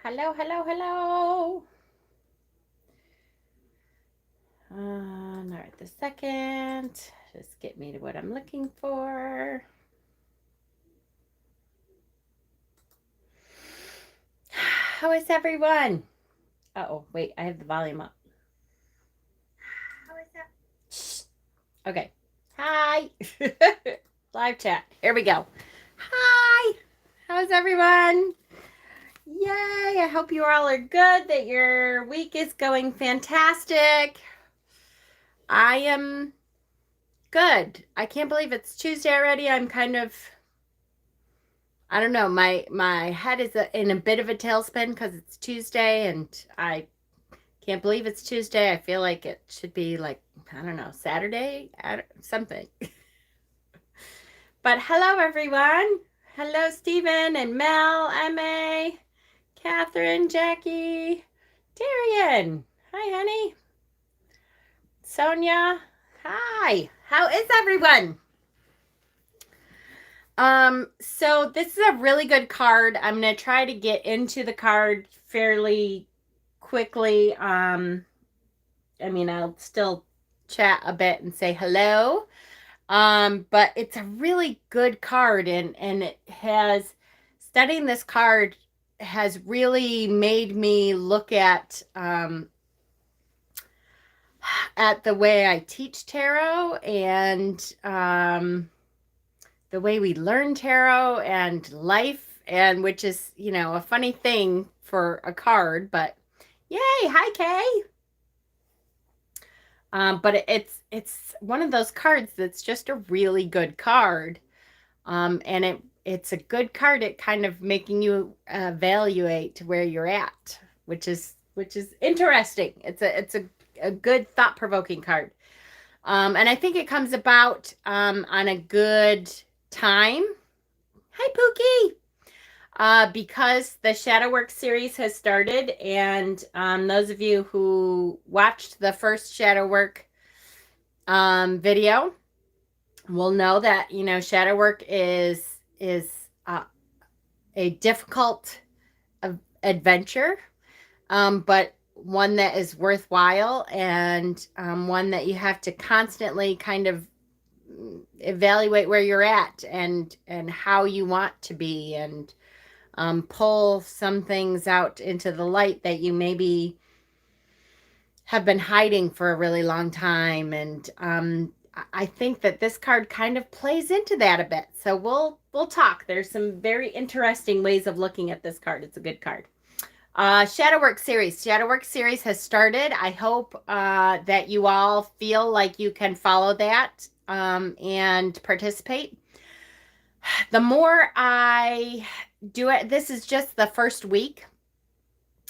Hello, hello, hello. All right, the second. Just get me to what I'm looking for. How is everyone? Uh-oh, wait, I have the volume up. How is that? Shh. Okay. Hi. Live chat. Here we go. Hi. How's everyone? Yay. I hope you all are good, that your week is going fantastic. I am good. I can't believe it's Tuesday already. I'm kind of, I don't know, my head is in a bit of a tailspin because it's Tuesday and I can't believe it's Tuesday. I feel like it should be like, I don't know, Saturday, something. But hello, everyone. Hello, Stephen and Mel, M.A., Catherine, Jackie, Darian. Hi, honey. Sonia. Hi. How is everyone? So this is a really good card. I'm going to try to get into the card fairly quickly. I mean, I'll still chat a bit and say hello. But it's a really good card, and it has, studying this card has really made me look at the way I teach tarot and the way we learn tarot and life, and which is, you know, a funny thing for a card, but yay. Hi, Kay. But it's one of those cards that's just a really good card. And it's a good card at kind of making you evaluate where you're at, which is interesting. It's a good thought-provoking card. And I think it comes about on a good time. Hi, Pookie. Because the Shadow Work series has started, and those of you who watched the first Shadow Work video will know that, you know, Shadow Work is a difficult adventure, but one that is worthwhile, and one that you have to constantly kind of evaluate where you're at and how you want to be, and pull some things out into the light that you maybe have been hiding for a really long time. And I think that this card kind of plays into that a bit. So we'll talk. There's some very interesting ways of looking at this card. It's a good card. Shadow Work series. Shadow Work series has started. I hope that you all feel like you can follow that and participate. The more I do it, this is just the first week.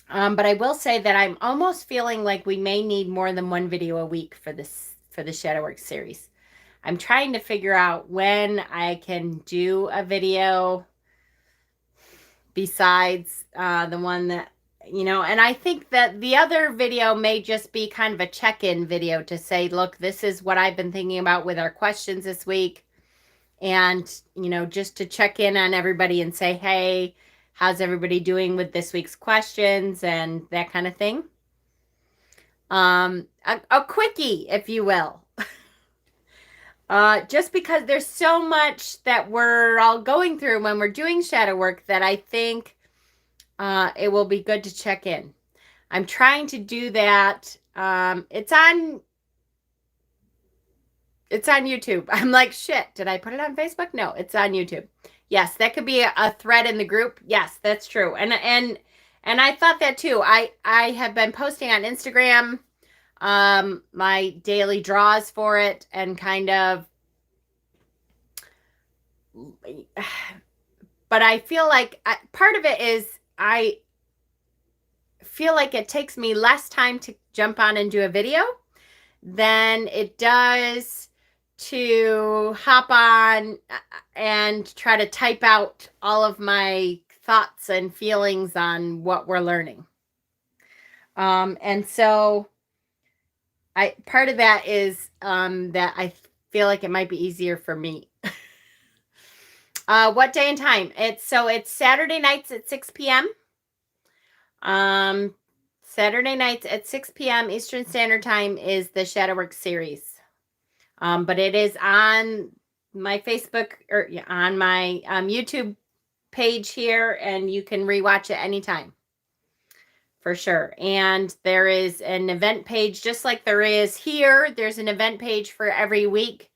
But I will say that I'm almost feeling like we may need more than one video a week for the Shadow Work series. I'm trying to figure out when I can do a video besides the one that, you know, and I think that the other video may just be kind of a check-in video to say, look, this is what I've been thinking about with our questions this week. And, you know, just to check in on everybody and say, hey, how's everybody doing with this week's questions and that kind of thing. A quickie, if you will. Just because there's so much that we're all going through when we're doing shadow work that I think it will be good to check in. I'm trying to do that. It's on YouTube. I'm like, shit, did I put it on Facebook? No, it's on YouTube. Yes, that could be a thread in the group. Yes, that's true. And I thought that too. I have been posting on Instagram my daily draws for it, and kind of, but I feel like part of it is I feel like it takes me less time to jump on and do a video than it does to hop on and try to type out all of my thoughts and feelings on what we're learning. And so part of that is that I feel like it might be easier for me. What day and time? It's Saturday nights at 6 p.m. Saturday nights at 6 p.m. Eastern Standard Time is the Shadowwork series. But it is on my Facebook or on my YouTube page here, and you can rewatch it anytime for sure. And there is an event page just like there is here. There's an event page for every week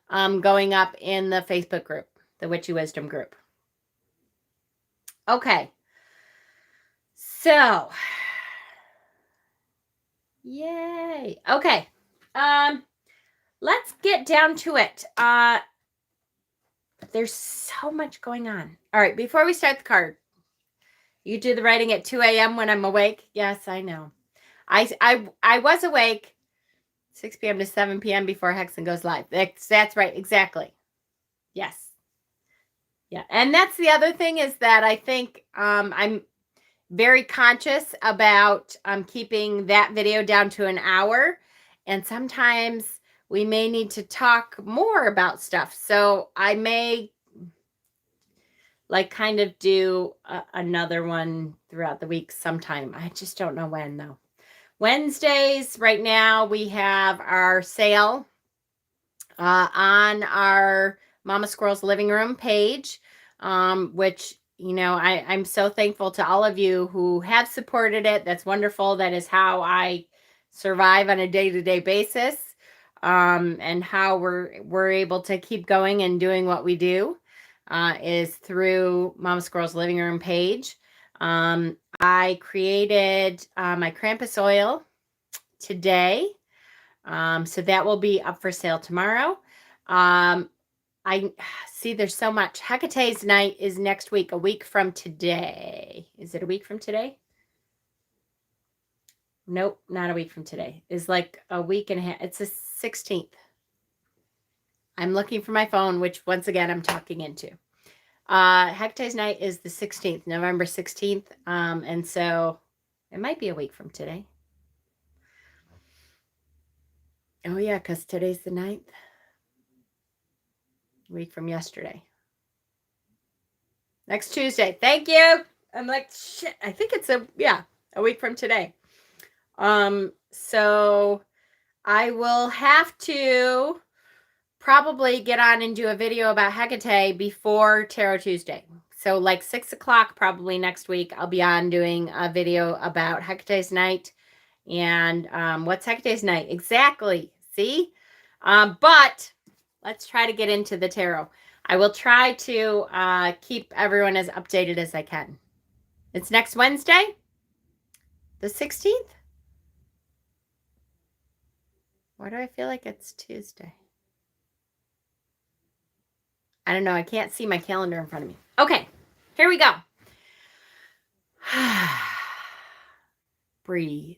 going up in the Facebook group, the Witchy Wisdom group. Okay. So, yay. Okay. Let's get down to it. There's so much going on. All right, before we start the card, you do the writing at 2 a.m. when I'm awake. Yes, I know. I was awake 6 p.m. to 7 p.m. before Hexen goes live. That's right, exactly. Yes. Yeah, and that's the other thing is that I think I'm very conscious about keeping that video down to an hour, and sometimes we may need to talk more about stuff. So I may like kind of do another one throughout the week sometime. I just don't know when though. Wednesdays, right now, we have our sale on our Mama Squirrel's Living Room page, which, you know, I'm so thankful to all of you who have supported it. That's wonderful. That is how I survive on a day-to-day basis, and how we're able to keep going and doing what we do is through Mama Squirrel's Living Room page. I created my Krampus oil today. So that will be up for sale tomorrow. I see there's so much. Hecate's night is next week, a week from today. Is it a week from today? Nope, not a week from today. It's like a week and a half. It's the 16th. I'm looking for my phone, which once again, I'm talking into. Hecate's night is the 16th, November 16th. And so it might be a week from today. Oh yeah, because today's the 9th. A week from yesterday. Next Tuesday. Thank you. I'm like, shit, I think it's a week from today. So I will have to probably get on and do a video about Hecate before Tarot Tuesday. So like 6 o'clock probably next week, I'll be on doing a video about Hecate's night. And what's Hecate's night? Exactly. See? But let's try to get into the tarot. I will try to keep everyone as updated as I can. It's next Wednesday, the 16th. Why do I feel like it's Tuesday? I don't know. I can't see my calendar in front of me. Okay, here we go. Breathe.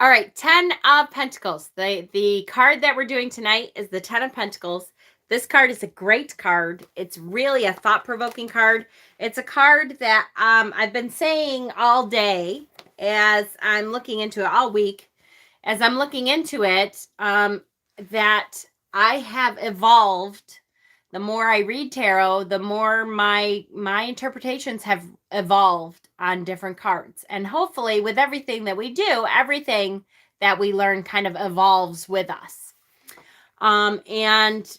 All right, 10 of Pentacles. The card that we're doing tonight is the 10 of Pentacles. This card is a great card. It's really a thought-provoking card. It's a card that I've been saying all day as I'm looking into it, all week. As I'm looking into it, that I have evolved. The more I read tarot, the more my interpretations have evolved on different cards. And hopefully with everything that we do, everything that we learn kind of evolves with us. And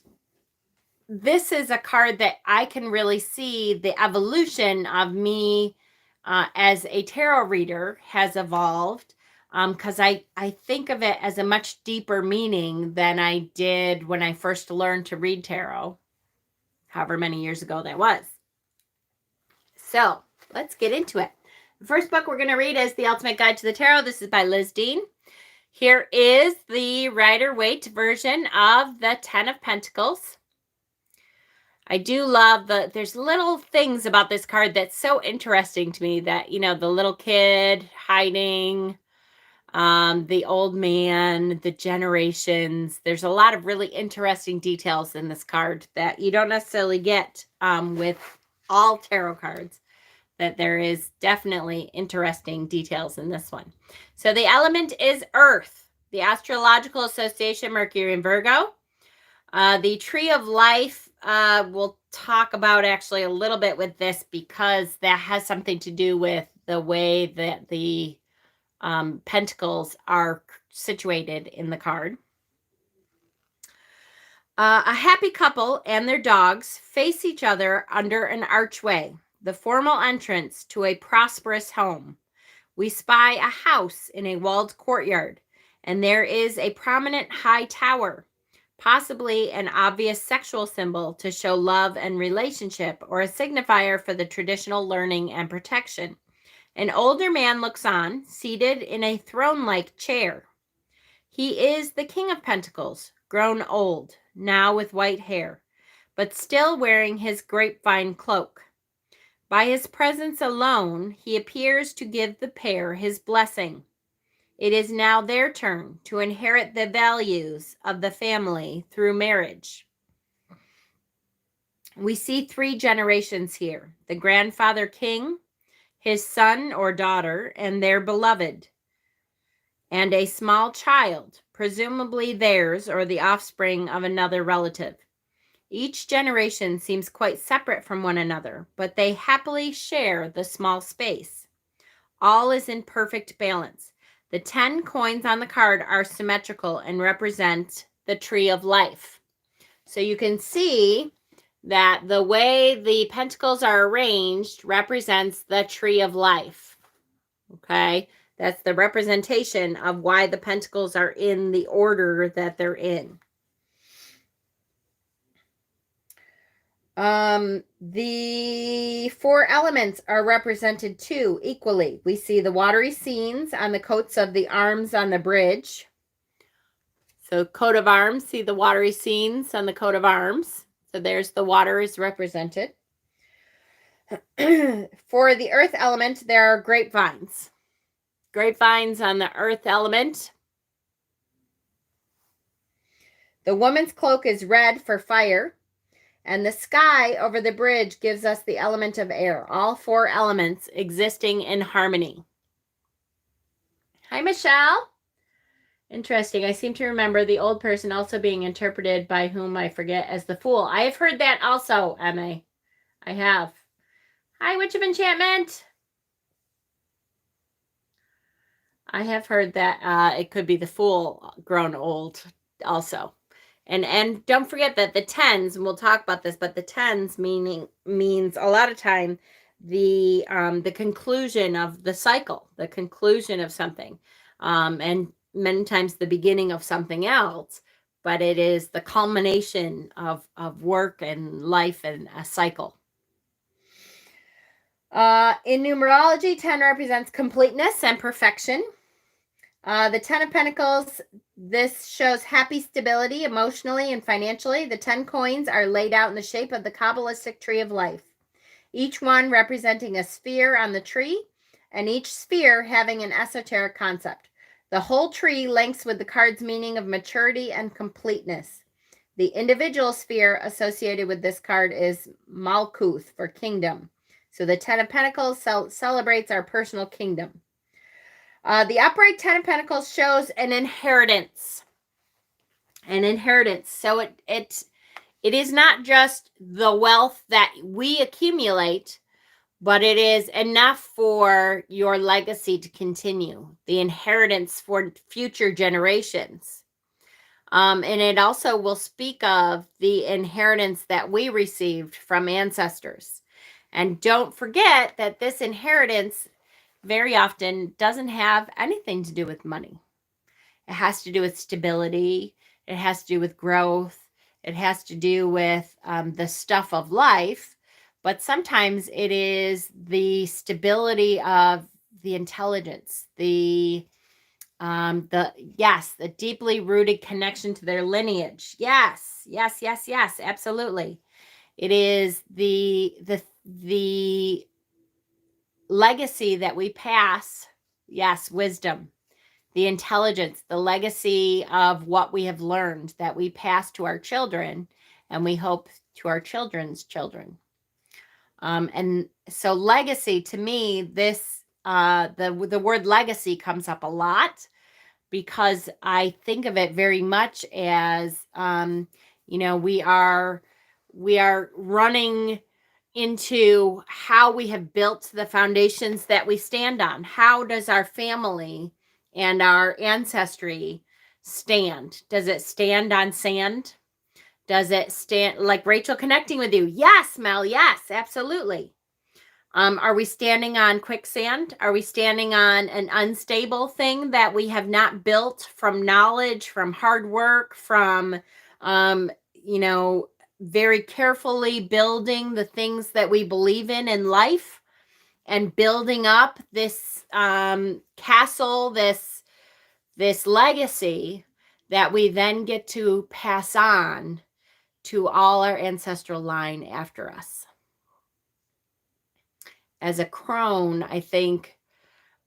this is a card that I can really see the evolution of me as a tarot reader has evolved. Because I think of it as a much deeper meaning than I did when I first learned to read tarot, however many years ago that was. So let's get into it. The first book we're going to read is The Ultimate Guide to the Tarot. This is by Liz Dean. Here is the Rider-Waite version of the 10 of Pentacles. I do love there's little things about this card that's so interesting to me that, you know, the little kid hiding, the old man, the generations. There's a lot of really interesting details in this card that you don't necessarily get with all tarot cards, that there is definitely interesting details in this one. So the element is Earth, the astrological association, Mercury and Virgo. The tree of life will talk about actually a little bit with this, because that has something to do with the way that the pentacles are situated in the card. A happy couple and their dogs face each other under an archway, the formal entrance to a prosperous home. We spy a house in a walled courtyard, and there is a prominent high tower, possibly an obvious sexual symbol to show love and relationship, or a signifier for the traditional learning and protection. An older man looks on, seated in a throne-like chair. He is the King of Pentacles, grown old, now with white hair, but still wearing his grapevine cloak. By his presence alone, he appears to give the pair his blessing. It is now their turn to inherit the values of the family through marriage. We see 3 generations here: the grandfather king, his son or daughter, and their beloved, and a small child, presumably theirs or the offspring of another relative. Each generation seems quite separate from one another, but they happily share the small space. All is in perfect balance. The 10 coins on the card are symmetrical and represent the tree of life. So you can see that the way the pentacles are arranged represents the tree of life. Okay? That's the representation of why the pentacles are in the order that they're in. The 4 elements are represented too equally. We see the watery scenes on the coats of the arms on the bridge. So coat of arms, see the watery scenes on the coat of arms. So there's the water is represented. For the earth element, there are grapevines. Grapevines on the earth element. The woman's cloak is red for fire. And the sky over the bridge gives us the element of air. All 4 elements existing in harmony. Hi, Michelle. Interesting. I seem to remember the old person also being interpreted by whom I forget as the fool. I have heard that also, Emma. I have. Hi, Witch of Enchantment. I have heard that it could be the fool grown old also. And don't forget that the 10s, and we'll talk about this, but the 10s means a lot of time the conclusion of the cycle, the conclusion of something, and many times the beginning of something else, but it is the culmination of work and life and a cycle. In numerology, 10 represents completeness and perfection. The 10 of Pentacles, this shows happy stability emotionally and financially. The 10 coins are laid out in the shape of the Kabbalistic tree of life, each one representing a sphere on the tree, and each sphere having an esoteric concept. The whole tree links with the card's meaning of maturity and completeness. The individual sphere associated with this card is Malkuth, for kingdom. So the 10 of Pentacles celebrates our personal kingdom. The upright 10 of Pentacles shows an inheritance. An inheritance. So it is not just the wealth that we accumulate, but it is enough for your legacy to continue. The inheritance for future generations. And it also will speak of the inheritance that we received from ancestors. And don't forget that this inheritance very often doesn't have anything to do with money. It has to do with stability. It has to do with growth. It has to do with the stuff of life. But sometimes it is the stability of the intelligence, the deeply rooted connection to their lineage. Yes, absolutely. It is the legacy that we pass. Yes, wisdom, the intelligence, the legacy of what we have learned that we pass to our children, and we hope to our children's children. And so legacy, to me, this the word legacy comes up a lot, because I think of it very much as we are we are running into how we have built the foundations that we stand on. How does our family and our ancestry stand? Does it stand on sand? Does it stand, like Rachel connecting with you? Yes, Mel, yes, absolutely. Are we standing on quicksand? Are we standing on an unstable thing that we have not built from knowledge, from hard work, from, you know, very carefully building the things that we believe in life and building up this castle, this legacy that we then get to pass on to all our ancestral line after us? As a crone, I think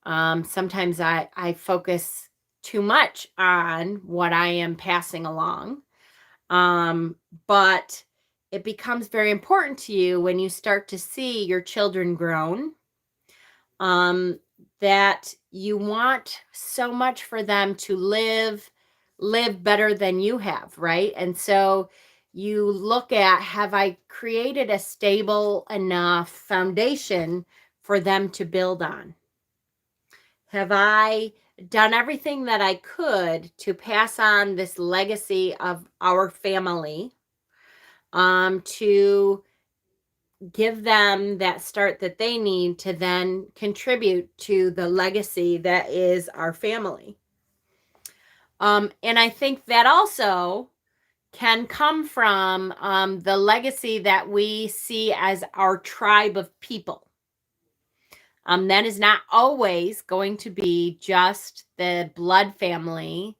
sometimes I focus too much on what I am passing along. But it becomes very important to you when you start to see your children grown, that you want so much for them to live better than you have, right? And so you look at, have I created a stable enough foundation for them to build on? Have I done everything that I could to pass on this legacy of our family, to give them that start that they need to then contribute to the legacy that is our family? And I think that also can come from the legacy that we see as our tribe of people. That is not always going to be just the blood family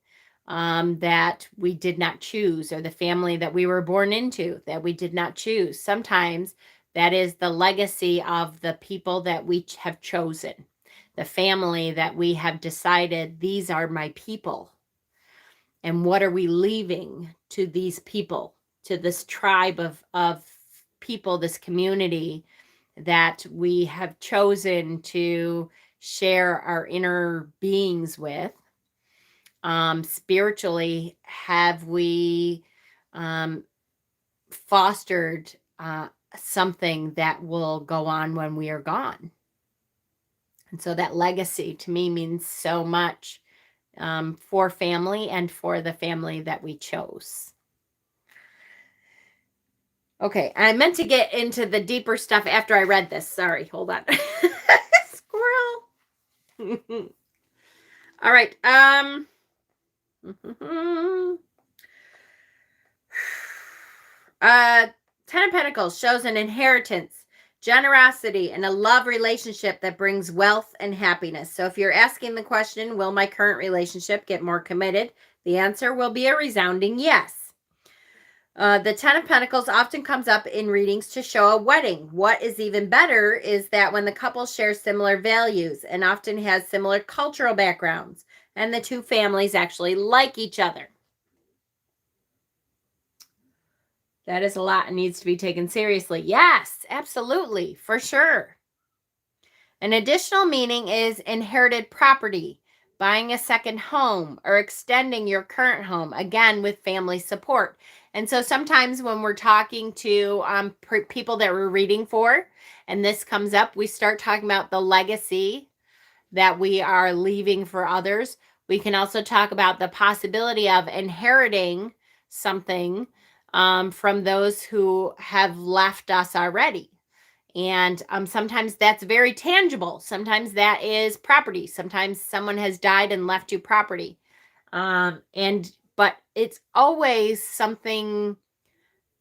that we did not choose, or the family that we were born into that we did not choose. Sometimes that is the legacy of the people that we have chosen, the family that we have decided, these are my people. And what are we leaving to these people, to this tribe of people, this community that we have chosen to share our inner beings with? Spiritually, have we fostered something that will go on when we are gone? And so that legacy to me means so much for family and for the family that we chose. Okay, I meant to get into the deeper stuff after I read this. Sorry, hold on. Squirrel. All right. Ten of Pentacles shows an inheritance, generosity, and a love relationship that brings wealth and happiness. So if you're asking the question, will my current relationship get more committed? The answer will be a resounding yes. The Ten of Pentacles often comes up in readings to show a wedding. What is even better is that when the couple shares similar values and often has similar cultural backgrounds, and the two families actually like each other. That is a lot and needs to be taken seriously. Yes, absolutely, for sure. An additional meaning is inherited property, buying a second home, or extending your current home, again, with family support. And so sometimes when we're talking to people that we're reading for, and this comes up, we start talking about the legacy that we are leaving for others. We can also talk about the possibility of inheriting something from those who have left us already. And sometimes that's very tangible. Sometimes that is property. Sometimes someone has died and left you property. But it's always something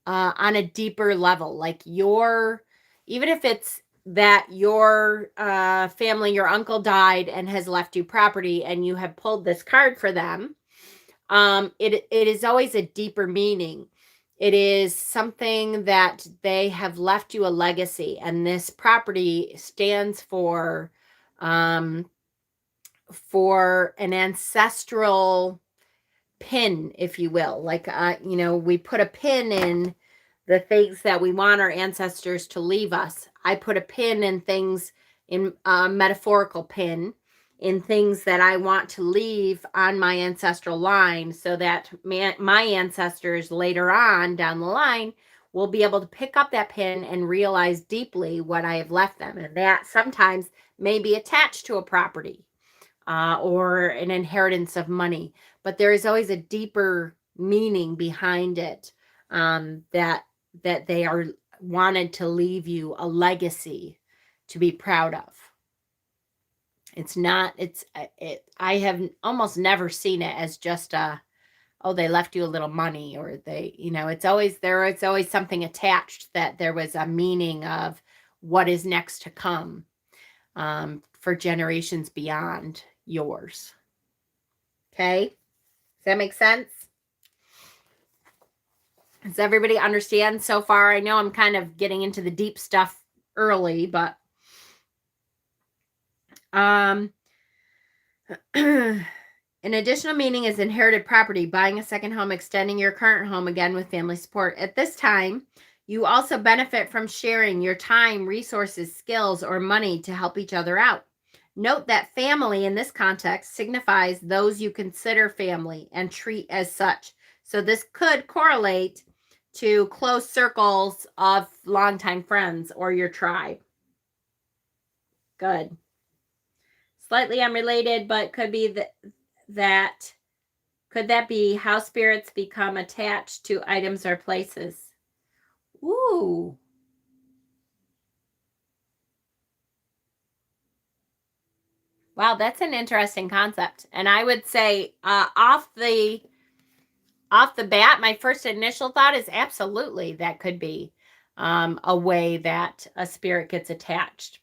on a deeper level. Like even if it's that your family, your uncle died and has left you property, and you have pulled this card for them, it is always a deeper meaning. It is something that they have left you a legacy, and this property stands for an ancestral pin, if you will. Like, we put a pin in the things that we want our ancestors to leave us. I put a pin in things, in a metaphorical pin, in things that I want to leave on my ancestral line, so that my ancestors later on down the line will be able to pick up that pin and realize deeply what I have left them. And that sometimes may be attached to a property or an inheritance of money. But there is always a deeper meaning behind it, that they are wanted to leave you a legacy to be proud of. It's not, I have almost never seen it as just oh, they left you a little money, or they, it's always something attached, that there was a meaning of what is next to come, for generations beyond yours. Okay? Does that make sense? Does everybody understand so far? I know I'm kind of getting into the deep stuff early, but an additional meaning is inherited property, buying a second home, extending your current home, again with family support. At this time, you also benefit from sharing your time, resources, skills, or money to help each other out. Note that family in this context signifies those you consider family and treat as such. So this could correlate to close circles of longtime friends or your tribe. Good. Slightly unrelated, but could be could that be how spirits become attached to items or places? Ooh. Wow, that's an interesting concept. And I would say off the bat, my first initial thought is absolutely that could be a way that a spirit gets attached.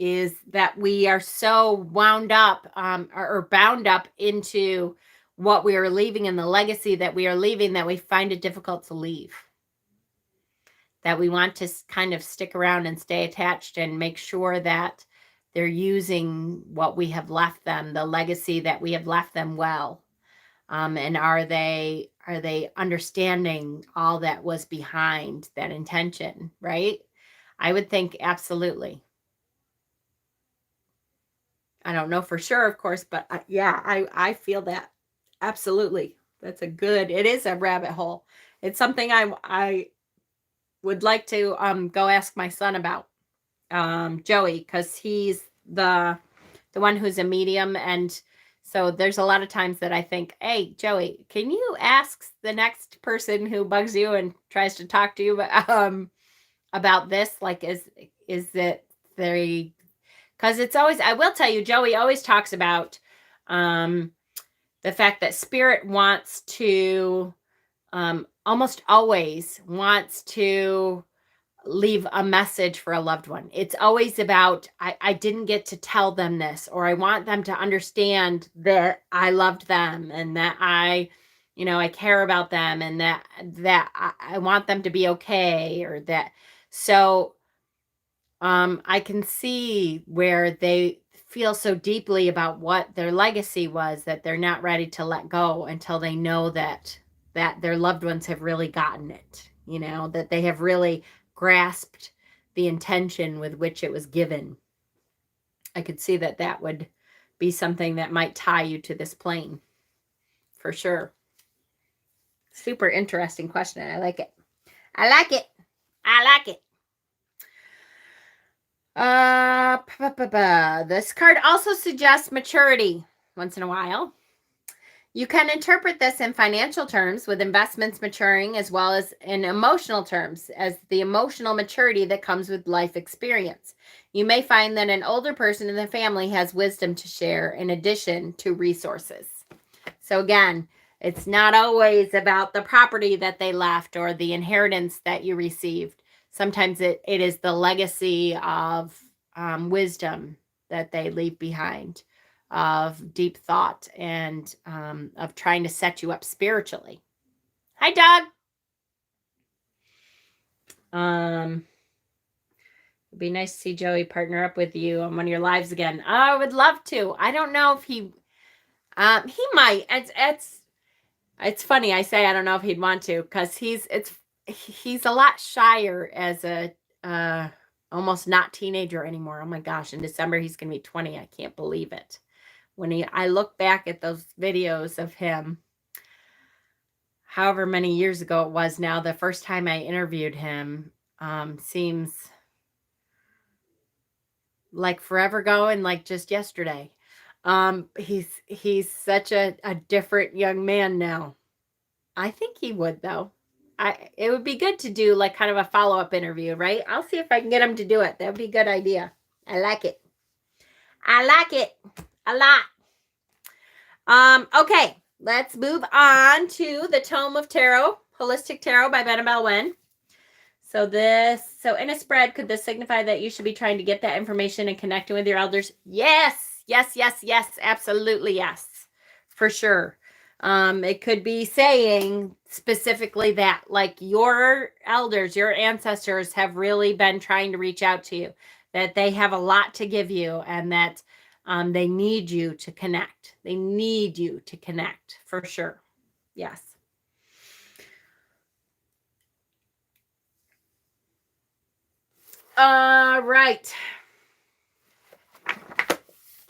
Is that we are so wound up or bound up into what we are leaving and the legacy that we are leaving, that we find it difficult to leave. That we want to kind of stick around and stay attached and make sure that they're using what we have left them, the legacy that we have left them well. And are they understanding all that was behind that intention, right? I would think absolutely. I don't know for sure, of course, but I feel that. Absolutely. It is a rabbit hole. It's something I would like to go ask my son about, Joey, because he's the one who's a medium. And so there's a lot of times that I think, hey, Joey, can you ask the next person who bugs you and tries to talk to you about this? Like, is it very... Because it's always, I will tell you, Joey always talks about the fact that spirit wants to, almost always wants to leave a message for a loved one. It's always about, I didn't get to tell them this, or I want them to understand that I loved them, and that I care about them, and that I want them to be okay, or that. So I can see where they feel so deeply about what their legacy was, that they're not ready to let go until they know that their loved ones have really gotten it, that they have really grasped the intention with which it was given. I could see that would be something that might tie you to this plane, for sure. Super interesting question. I like it. I like it. I like it. This card also suggests maturity once in a while. You can interpret this in financial terms, with investments maturing, as well as in emotional terms, as the emotional maturity that comes with life experience. You may find that an older person in the family has wisdom to share in addition to resources. So again, it's not always about the property that they left or the inheritance that you received. Sometimes it is the legacy of wisdom that they leave behind, of deep thought, and of trying to set you up spiritually. Hi, Doug. It'd be nice to see Joey partner up with you on one of your lives again. I would love to. I don't know if he might. It's funny I say I don't know if he'd want to, because he's a lot shyer as a almost not teenager anymore. Oh my gosh, in December he's gonna be 20. I can't believe it. When I look back at those videos of him, however many years ago it was now, the first time I interviewed him, seems like forever ago and like just yesterday. He's such a different young man now. I think he would though. It would be good to do like kind of a follow-up interview, right? I'll see if I can get him to do it. That would be a good idea. I like it. I like it a lot. Okay, let's move on to the Tome of Tarot, Holistic Tarot by Annabelle Wen. So in a spread, could this signify that you should be trying to get that information and connecting with your elders? Yes, yes, yes, yes, absolutely yes, for sure. It could be saying specifically that, like your elders, your ancestors have really been trying to reach out to you, that they have a lot to give you, and that they need you to connect. They need you to connect, for sure. Yes. All right.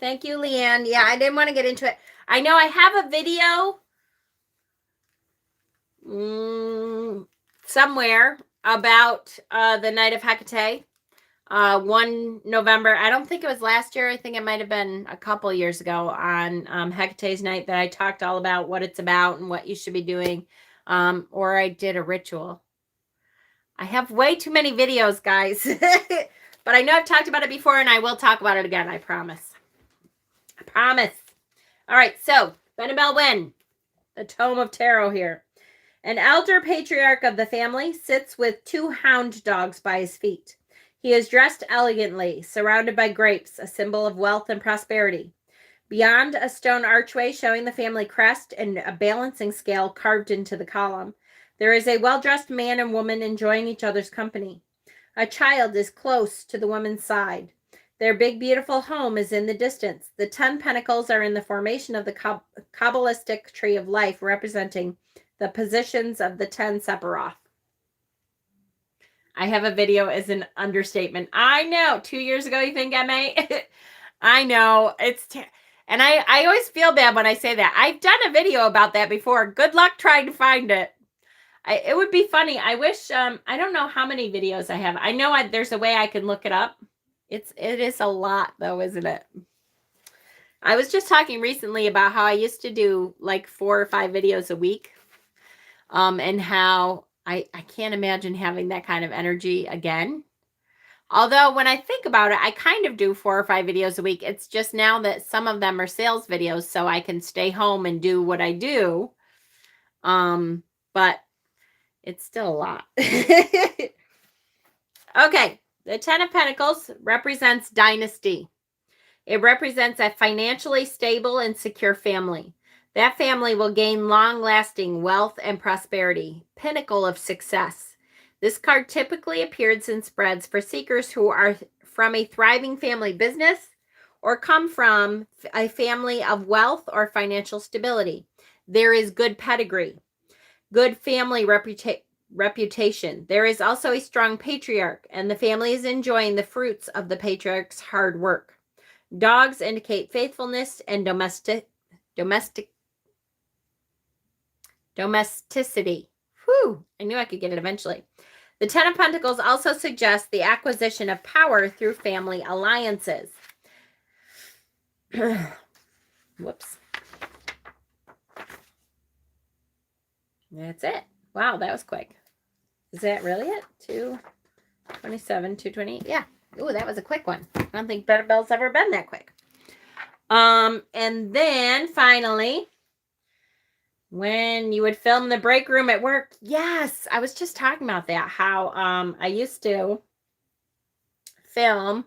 Thank you, Leanne. Yeah, I didn't want to get into it. I know I have a video somewhere about the night of Hecate. 1 November. I don't think it was last year. I think it might have been a couple years ago on Hecate's night that I talked all about what it's about and what you should be doing. Or I did a ritual. I have way too many videos, guys. But I know I've talked about it before, and I will talk about it again. I promise. I promise. All right, so Annabelle Wen, the Tome of Tarot here. An elder patriarch of the family sits with 2 hound dogs by his feet. He is dressed elegantly, surrounded by grapes, a symbol of wealth and prosperity. Beyond, a stone archway showing the family crest and a balancing scale carved into the column. There is a well-dressed man and woman enjoying each other's company. A child is close to the woman's side. Their big, beautiful home is in the distance. The 10 pentacles are in the formation of the Kabbalistic tree of life, representing the positions of the 10 Sephiroth. I have a video as an understatement. I know. 2 years ago, you think, Emma? I know. And I always feel bad when I say that. I've done a video about that before. Good luck trying to find it. It would be funny. I wish, I don't know how many videos I have. I know there's a way I can look it up. It is a lot, though, isn't it? I was just talking recently about how I used to do like 4 or 5 videos a week. And how I can't imagine having that kind of energy again. Although when I think about it, I kind of do 4 or 5 videos a week. It's just now that some of them are sales videos, so I can stay home and do what I do. But it's still a lot. Okay, the 10 of Pentacles represents dynasty. It represents a financially stable and secure family. That family will gain long-lasting wealth and prosperity. Pinnacle of success. This card typically appears in spreads for seekers who are from a thriving family business or come from a family of wealth or financial stability. There is good pedigree, good family reputation. There is also a strong patriarch, and the family is enjoying the fruits of the patriarch's hard work. Dogs indicate faithfulness and domesticity. Whew, I knew I could get it eventually. The 10 of Pentacles also suggests the acquisition of power through family alliances. Whoops. That's it. Wow, that was quick. Is that really it? 227, 228. Yeah. Ooh, that was a quick one. I don't think Annabelle's ever been that quick. And then finally, when you would film the break room at work. Yes, I was just talking about that. How I used to film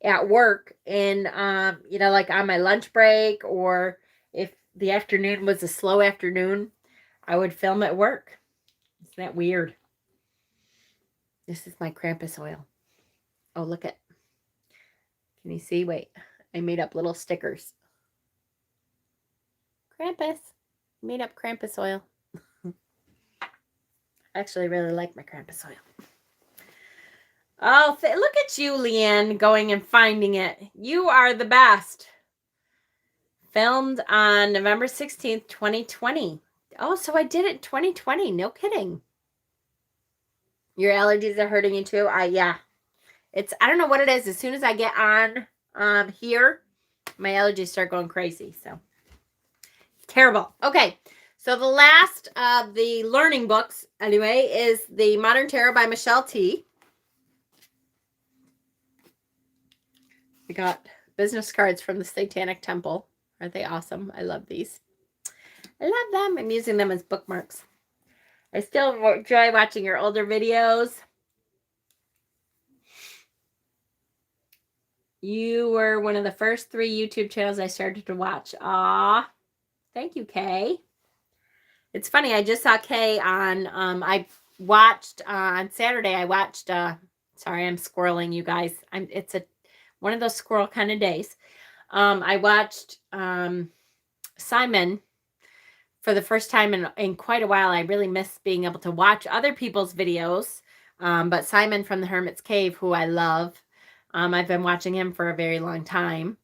at work in, like on my lunch break, or if the afternoon was a slow afternoon, I would film at work. Isn't that weird? This is my Krampus oil. Oh, look at. Can you see? Wait, I made up little stickers. Krampus. Made up Krampus oil. I actually really like my Krampus oil. Oh, look at you, Leanne, going and finding it. You are the best. Filmed on November 16th, 2020. Oh, so I did it in 2020. No kidding. Your allergies are hurting you too? Yeah. I don't know what it is. As soon as I get on here, my allergies start going crazy. So it's terrible. Okay. So the last of the learning books, anyway, is the Modern Tarot by Michelle T. We got business cards from the Satanic Temple. Aren't they awesome? I love these. I love them. I'm using them as bookmarks. I still enjoy watching your older videos. You were one of the first 3 YouTube channels I started to watch. Aw, thank you, Kay. It's funny, I just saw Kay on, I watched, on Saturday, I watched, sorry, I'm squirreling, you guys. It's one of those squirrel kind of days. I watched Simon for the first time in quite a while. I really miss being able to watch other people's videos. But Simon from the Hermit's Cave, who I love, I've been watching him for a very long time.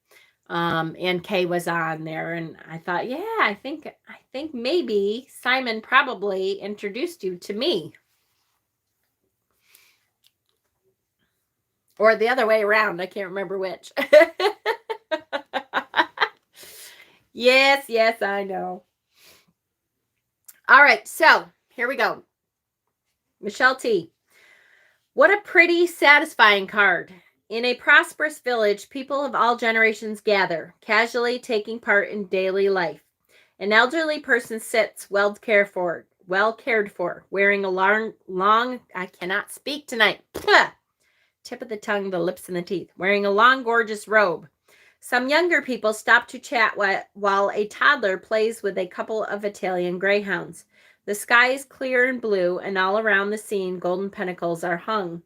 And Kay was on there, and I thought, yeah, I think maybe Simon probably introduced you to me. Or the other way around. I can't remember which. Yes, I know. All right, so here we go. Michelle T. What a pretty, satisfying card. In a prosperous village, people of all generations gather, casually taking part in daily life. An elderly person sits, well cared for, wearing a long, I cannot speak tonight. Tip of the tongue, the lips, and the teeth. Wearing a long, gorgeous robe. Some younger people stop to chat while a toddler plays with a couple of Italian greyhounds. The sky is clear and blue, and all around the scene, golden pentacles are hung.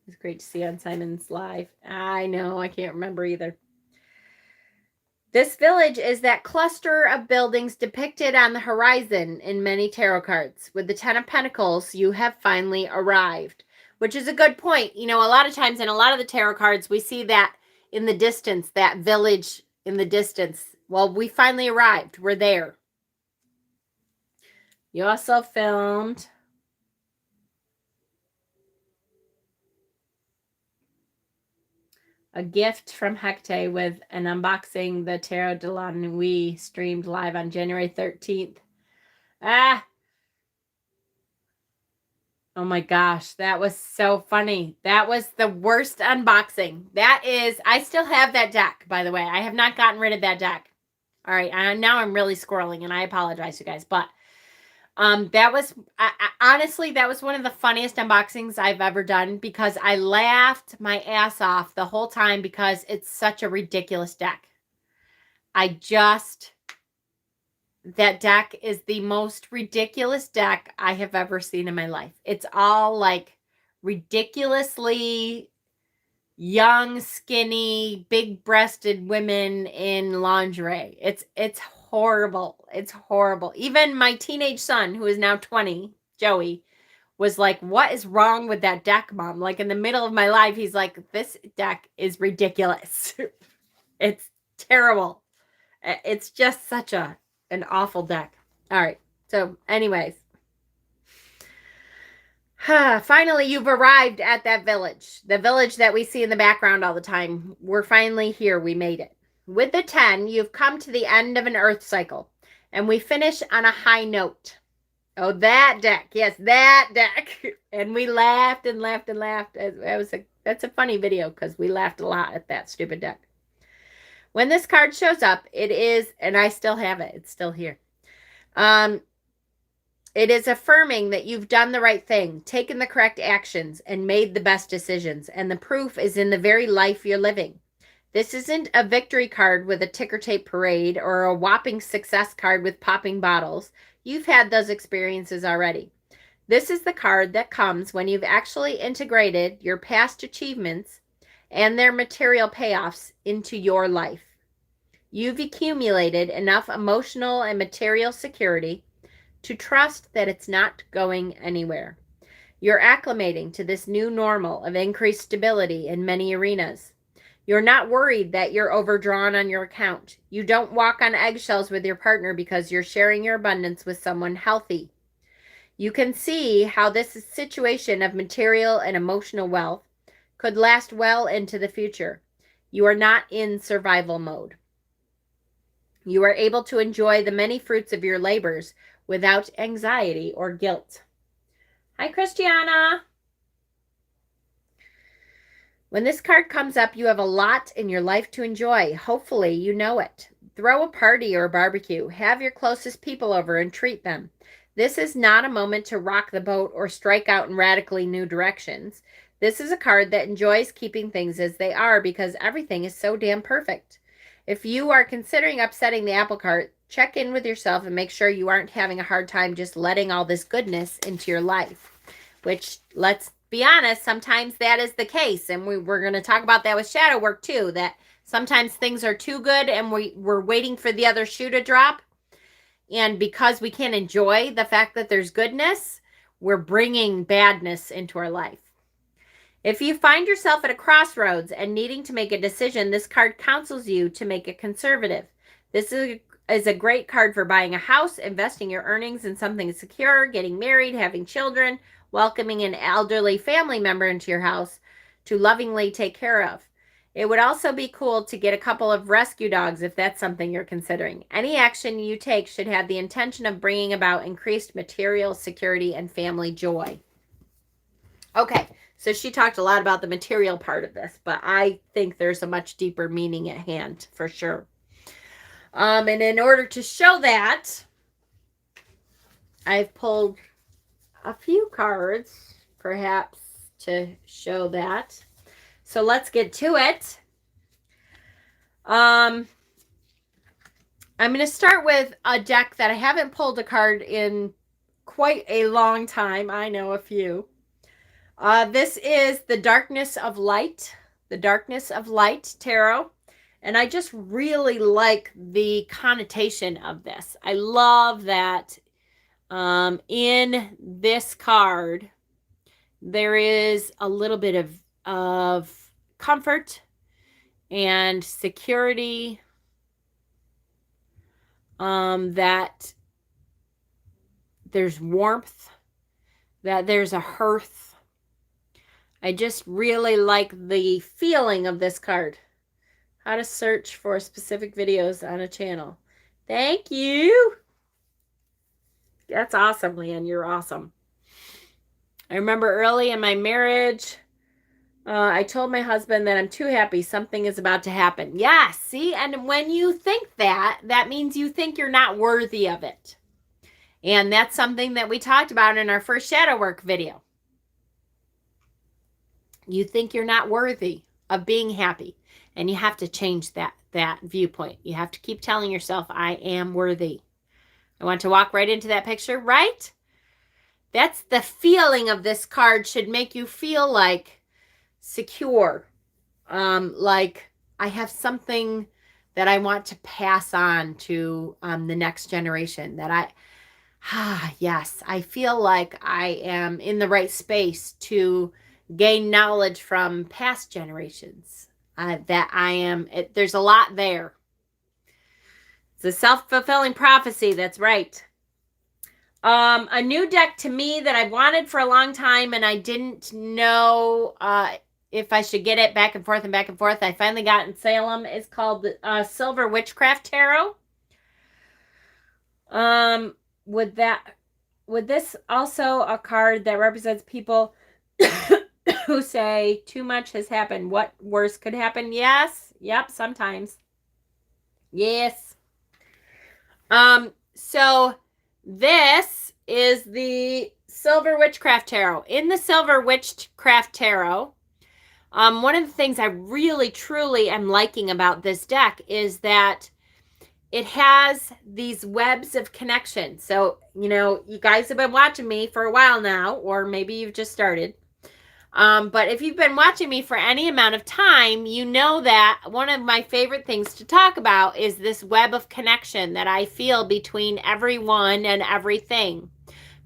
It's great to see on Simon's live. I know, I can't remember either. This village is that cluster of buildings depicted on the horizon in many tarot cards. With the 10 of Pentacles, you have finally arrived, which is a good point. You know, a lot of times in a lot of the tarot cards, we see that in the distance, that village in the distance. Well, we finally arrived. We're there. You also filmed a gift from Hecate with an unboxing the Tarot de la Nuit streamed live on January 13th. Oh my gosh, that was so funny. That was the worst unboxing. I still have that deck, by the way. I have not gotten rid of that deck. All right, now I'm really squirreling, and I apologize, you guys. But that was, honestly, that was one of the funniest unboxings I've ever done because I laughed my ass off the whole time because it's such a ridiculous deck. That deck is the most ridiculous deck I have ever seen in my life. It's all like ridiculously young, skinny, big-breasted women in lingerie. It's horrible. It's horrible. Even my teenage son, who is now 20, Joey, was like, what is wrong with that deck, Mom? Like in the middle of my life, he's like, this deck is ridiculous. It's terrible. It's just such an awful deck. All right. So anyways, finally, you've arrived at that village. The village that we see in the background all the time. We're finally here. We made it. With the 10, you've come to the end of an earth cycle. And we finish on a high note. Oh, that deck. Yes, that deck. And we laughed and laughed and laughed. That's a funny video because we laughed a lot at that stupid deck. When this card shows up, it is, and I still have it. It's still here. It is affirming that you've done the right thing, taken the correct actions, and made the best decisions. And the proof is in the very life you're living. This isn't a victory card with a ticker tape parade or a whopping success card with popping bottles. You've had those experiences already. This is the card that comes when you've actually integrated your past achievements and their material payoffs into your life. You've accumulated enough emotional and material security to trust that it's not going anywhere. You're acclimating to this new normal of increased stability in many arenas. You're not worried that you're overdrawn on your account. You don't walk on eggshells with your partner because you're sharing your abundance with someone healthy. You can see how this situation of material and emotional wealth could last well into the future. You are not in survival mode. You are able to enjoy the many fruits of your labors without anxiety or guilt. Hi, Christiana. When this card comes up, you have a lot in your life to enjoy. Hopefully, you know it. Throw a party or a barbecue. Have your closest people over and treat them. This is not a moment to rock the boat or strike out in radically new directions. This is a card that enjoys keeping things as they are because everything is so damn perfect. If you are considering upsetting the apple cart, check in with yourself and make sure you aren't having a hard time just letting all this goodness into your life. Which, let's be honest, sometimes that is the case. And we're going to talk about that with shadow work too, that sometimes things are too good and we're waiting for the other shoe to drop. And because we can't enjoy the fact that there's goodness, we're bringing badness into our life. If you find yourself at a crossroads and needing to make a decision, this card counsels you to make it conservative. This is a great card for buying a house, investing your earnings in something secure, getting married, having children, welcoming an elderly family member into your house to lovingly take care of. It would also be cool to get a couple of rescue dogs if that's something you're considering. Any action you take should have the intention of bringing about increased material security and family joy. Okay, so she talked a lot about the material part of this, but I think there's a much deeper meaning at hand for sure. And in order to show that, I've pulled a few cards, perhaps, to show that. So let's get to it. I'm going to start with a deck that I haven't pulled a card in quite a long time. I know a few. This is the Darkness of Light Tarot. And I just really like the connotation of this. I love that in this card, there is a little bit of comfort and security, that there's warmth, that there's a hearth. I just really like the feeling of this card. How to search for specific videos on a channel. Thank you. That's awesome, Leanne. You're awesome. I remember early in my marriage, I told my husband that I'm too happy. Something is about to happen. Yeah, see? And when you think that, that means you think you're not worthy of it. And that's something that we talked about in our first shadow work video. You think you're not worthy of being happy. And you have to change that viewpoint. You have to keep telling yourself, I am worthy. I want to walk right into that picture, right? That's the feeling of this card should make you feel like secure. Like I have something that I want to pass on to the next generation. That yes, I feel like I am in the right space to gain knowledge from past generations. That I am, there's a lot there. It's a self-fulfilling prophecy, that's right. A new deck to me that I've wanted for a long time and I didn't know if I should get it back and forth. I finally got in Salem. It's called the Silver Witchcraft Tarot. With this also a card that represents people who say too much has happened. What worse could happen? Yes. Yep. Sometimes. Yes. So this is the Silver Witchcraft Tarot. In the Silver Witchcraft Tarot, one of the things I really, truly am liking about this deck is that it has these webs of connection. So, you know, you guys have been watching me for a while now, or maybe you've just started. But if you've been watching me for any amount of time, you know that one of my favorite things to talk about is this web of connection that I feel between everyone and everything.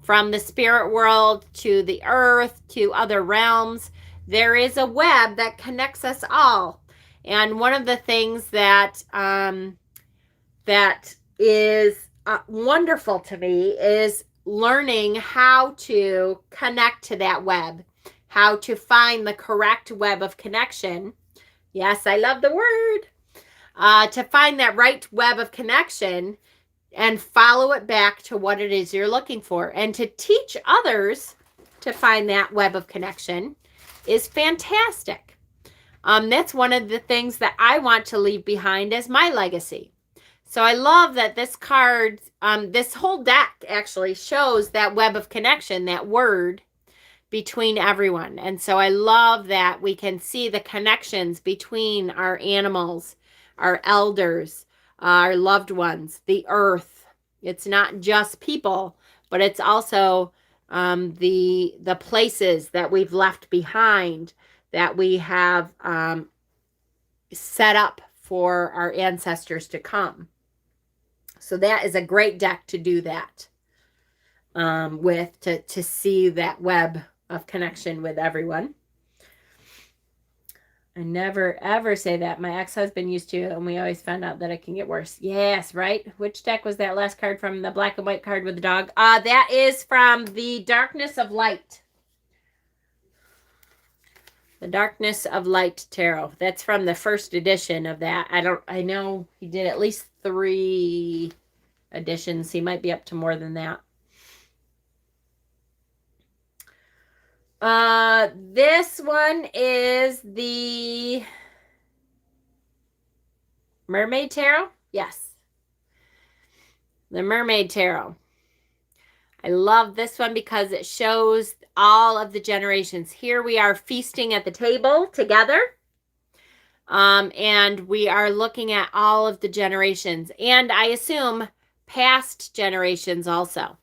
From the spirit world to the earth to other realms, there is a web that connects us all. And one of the things that that is wonderful to me is learning how to connect to that web, how to find the correct web of connection. Yes, I love the word. To find that right web of connection and follow it back to what it is you're looking for. And to teach others to find that web of connection is fantastic. That's one of the things that I want to leave behind as my legacy. So I love that this card, this whole deck actually shows that web of connection, that word between everyone. And so I love that we can see the connections between our animals, our elders, our loved ones, the earth. It's not just people, but it's also the places that we've left behind, that we have set up for our ancestors to come. So that is a great deck to do that with, to see that web of connection with everyone. I never ever say that. My ex-husband used to, and we always found out that it can get worse. Yes, right? Which deck was that last card from? The black and white card with the dog? That is from the Darkness of Light. The Darkness of Light Tarot. That's from the first edition of that. I know he did at least 3 editions. He might be up to more than that. This one is the Mermaid Tarot. Yes. The Mermaid Tarot. I love this one because it shows all of the generations. Here we are feasting at the table together. And we are looking at all of the generations. And I assume past generations also.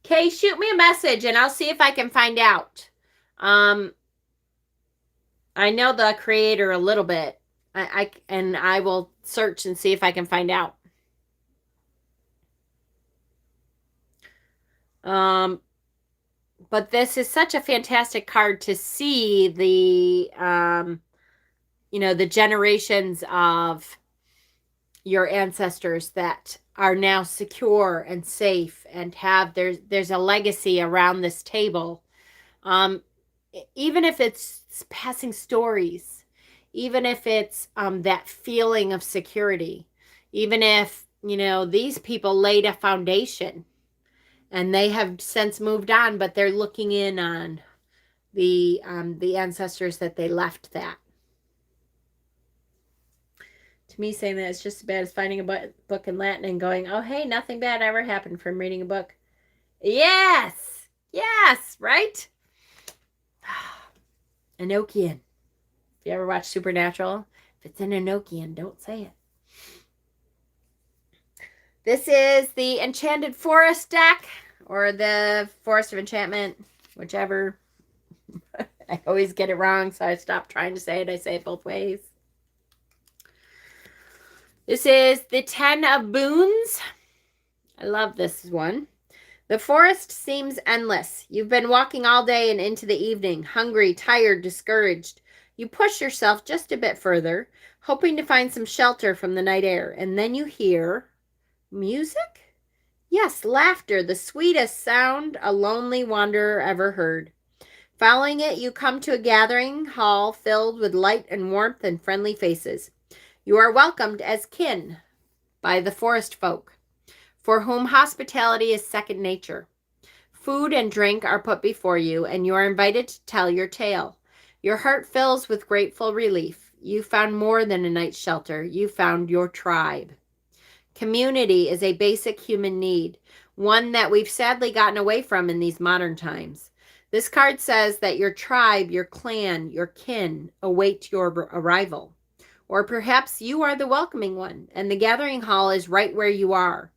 Okay, shoot me a message and I'll see if I can find out. I know the creator a little bit. And I will search and see if I can find out. But this is such a fantastic card to see the the generations of your ancestors that are now secure and safe and have there's a legacy around this table. Even if it's passing stories, even if it's that feeling of security, even if these people laid a foundation and they have since moved on, but they're looking in on the ancestors that they left that. To me, saying that it's just as bad as finding a book in Latin and going, oh, hey, nothing bad ever happened from reading a book. Yes. Yes, right? Enochian. If you ever watch Supernatural, if it's an Enochian, don't say it. This is the Enchanted Forest deck, or the Forest of Enchantment, whichever. I always get it wrong, so I stopped trying to say it. I say it both ways. This is the 10 of Boons. I love this one. The forest seems endless. You've been walking all day and into the evening, hungry, tired, discouraged. You push yourself just a bit further, hoping to find some shelter from the night air, and then you hear music? Yes, laughter, the sweetest sound a lonely wanderer ever heard. Following it, you come to a gathering hall filled with light and warmth and friendly faces. You are welcomed as kin by the forest folk, for whom hospitality is second nature. Food and drink are put before you, and you are invited to tell your tale. Your heart fills with grateful relief. You found more than a night's shelter. You found your tribe. Community is a basic human need, one that we've sadly gotten away from in these modern times. This card says that your tribe, your clan, your kin await your arrival. Or perhaps you are the welcoming one, and the gathering hall is right where you are.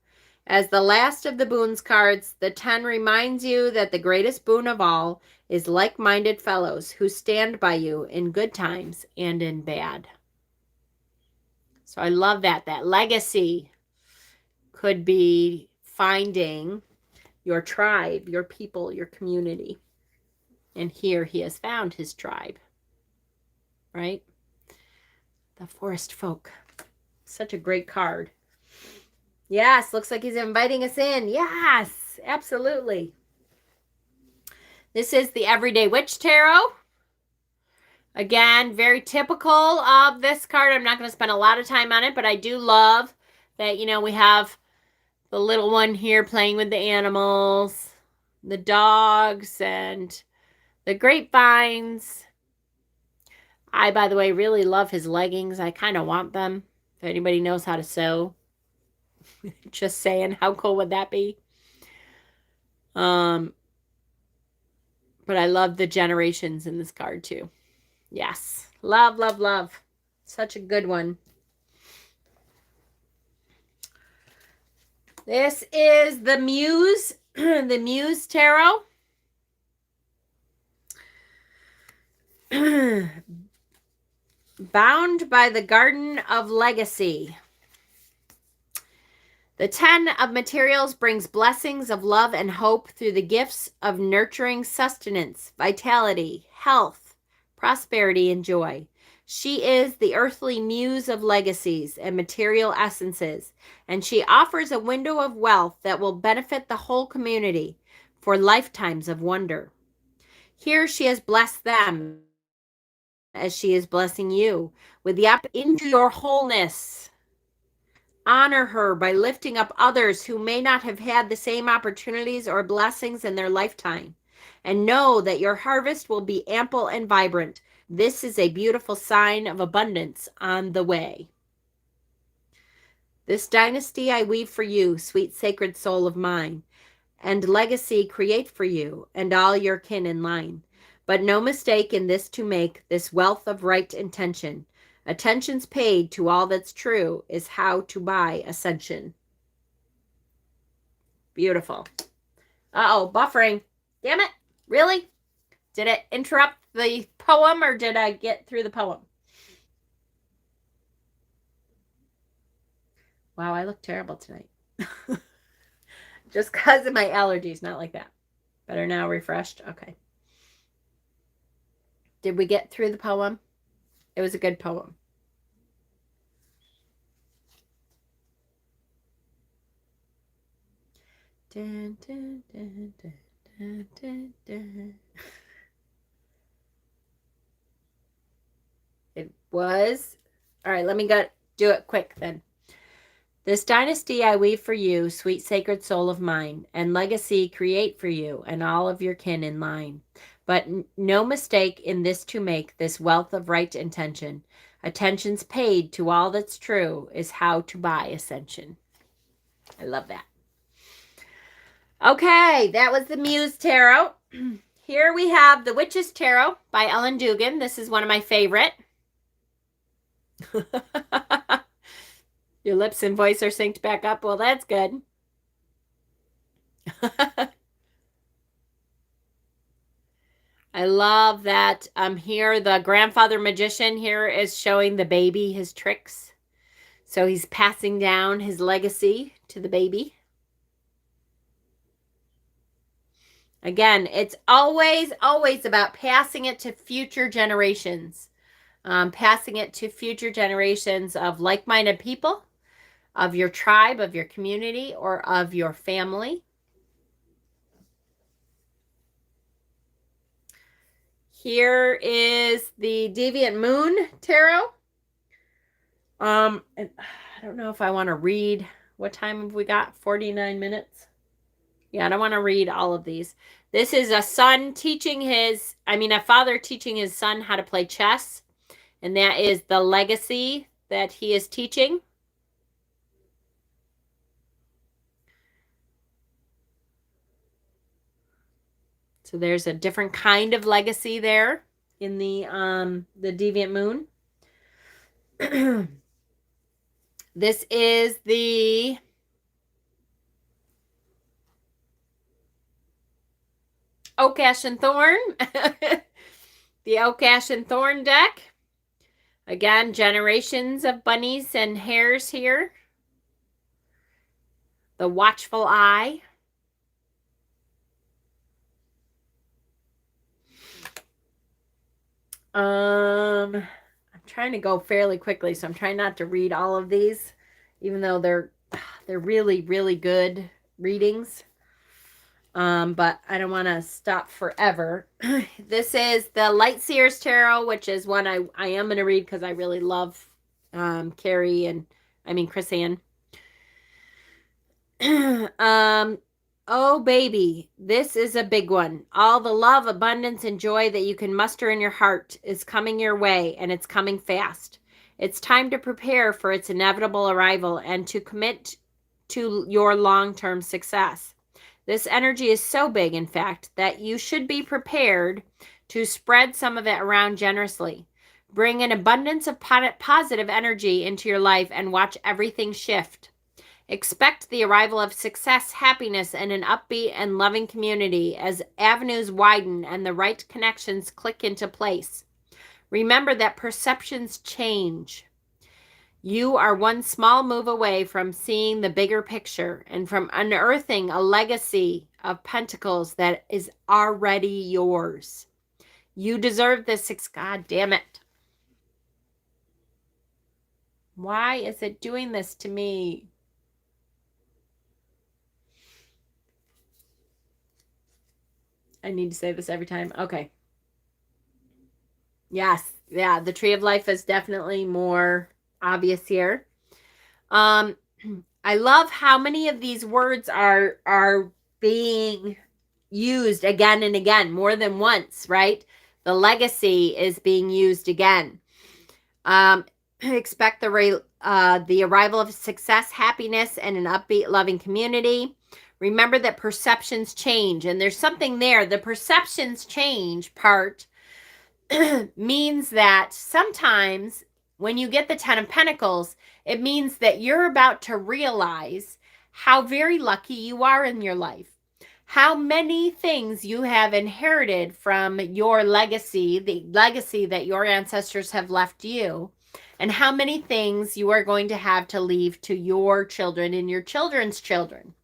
As the last of the boons cards, the 10 reminds you that the greatest boon of all is like-minded fellows who stand by you in good times and in bad. So I love that. That legacy could be finding your tribe, your people, your community. And here he has found his tribe. right? The forest folk. Such a great card. Yes, looks like he's inviting us in. Yes, absolutely. This is the Everyday Witch Tarot. Again, very typical of this card. I'm not going to spend a lot of time on it, but I do love that, you know, we have the little one here playing with the animals, the dogs, and the grapevines. I, by the way, really love his leggings. I kind of want them. If anybody knows how to sew. Just saying, how cool would that be? But I love the generations in this card too. Yes. Love, love, love. Such a good one. This is the Muse, the Muse Tarot. Bound by the Garden of Legacy. The 10 of materials brings blessings of love and hope through the gifts of nurturing sustenance, vitality, health, prosperity, and joy. She is the earthly muse of legacies and material essences, and she offers a window of wealth that will benefit the whole community for lifetimes of wonder. Here she has blessed them as she is blessing you with the up into your wholeness. Honor her by lifting up others who may not have had the same opportunities or blessings in their lifetime. And know that your harvest will be ample and vibrant. This is a beautiful sign of abundance on the way. This dynasty I weave for you, sweet sacred soul of mine, and legacy create for you and all your kin in line. But no mistake in this to make, this wealth of right intention. Attentions paid to all that's true is how to buy ascension. Beautiful. Uh-oh, buffering. Damn it. Really? Did it interrupt the poem or did I get through the poem? Wow, I look terrible tonight. Just because of my allergies, not like that. Better now, refreshed. Okay. Did we get through the poem? It was a good poem. Dun, dun, dun, dun, dun, dun, dun. It was. All right, let me do it quick then. This dynasty I weave for you, sweet sacred soul of mine, and legacy create for you and all of your kin in line. But no mistake in this to make, this wealth of right intention. Attentions paid to all that's true is how to buy ascension. I love that. Okay, that was the Muse Tarot. Here we have the Witch's Tarot by Ellen Dugan. This is one of my favorite. Your lips and voice are synced back up. Well, that's good. I love that here the grandfather magician here is showing the baby his tricks. So he's passing down his legacy to the baby. Again, it's always, always about passing it to future generations. Passing it to future generations of like-minded people, of your tribe, of your community, or of your family. Here is the Deviant Moon Tarot. And I don't know if I want to read. What time have we got? 49 minutes. Yeah, I don't want to read all of these. This is a father teaching his son how to play chess. And that is the legacy that he is teaching. So there's a different kind of legacy there in the Deviant Moon. This is the Oak Ash and Thorn. The Oak Ash and Thorn deck. Again, generations of bunnies and hares here. The Watchful Eye. trying to go fairly quickly, so I'm trying not to read all of these, even though they're really, really good readings. But I don't want to stop forever. This is the Light Seers Tarot, which is one I am going to read because I really love Carrie and, Chris Ann. Oh, baby, this is a big one. All the love, abundance, and joy that you can muster in your heart is coming your way, and it's coming fast. It's time to prepare for its inevitable arrival and to commit to your long-term success. This energy is so big, in fact, that you should be prepared to spread some of it around generously. Bring an abundance of positive energy into your life and watch everything shift. Expect the arrival of success, happiness, and an upbeat and loving community as avenues widen and the right connections click into place. Remember that perceptions change. You are one small move away from seeing the bigger picture and from unearthing a legacy of Pentacles that is already yours. You deserve this. God damn it. Why is it doing this to me? I need to say this every time. Okay. Yes. Yeah. The Tree of Life is definitely more obvious here. I love how many of these words are being used again and again, more than once, right? The legacy is being used again. Expect the arrival of success, happiness, and an upbeat, loving community. Remember that perceptions change, and there's something there. The perceptions change part means that sometimes when you get the 10 of Pentacles, it means that you're about to realize how very lucky you are in your life. How many things you have inherited from your legacy, the legacy that your ancestors have left you, and how many things you are going to have to leave to your children and your children's children.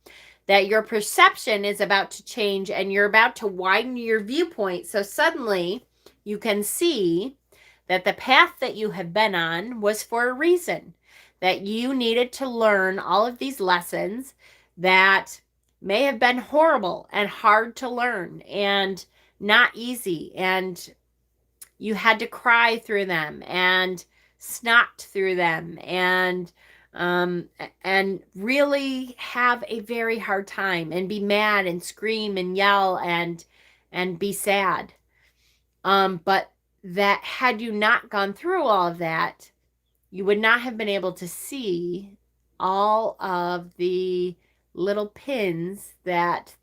That your perception is about to change and you're about to widen your viewpoint. So suddenly you can see that the path that you have been on was for a reason. That you needed to learn all of these lessons that may have been horrible and hard to learn and not easy. And you had to cry through them and snot through them and really have a very hard time and be mad and scream and yell and be sad. But that had you not gone through all of that, you would not have been able to see all of the little pins that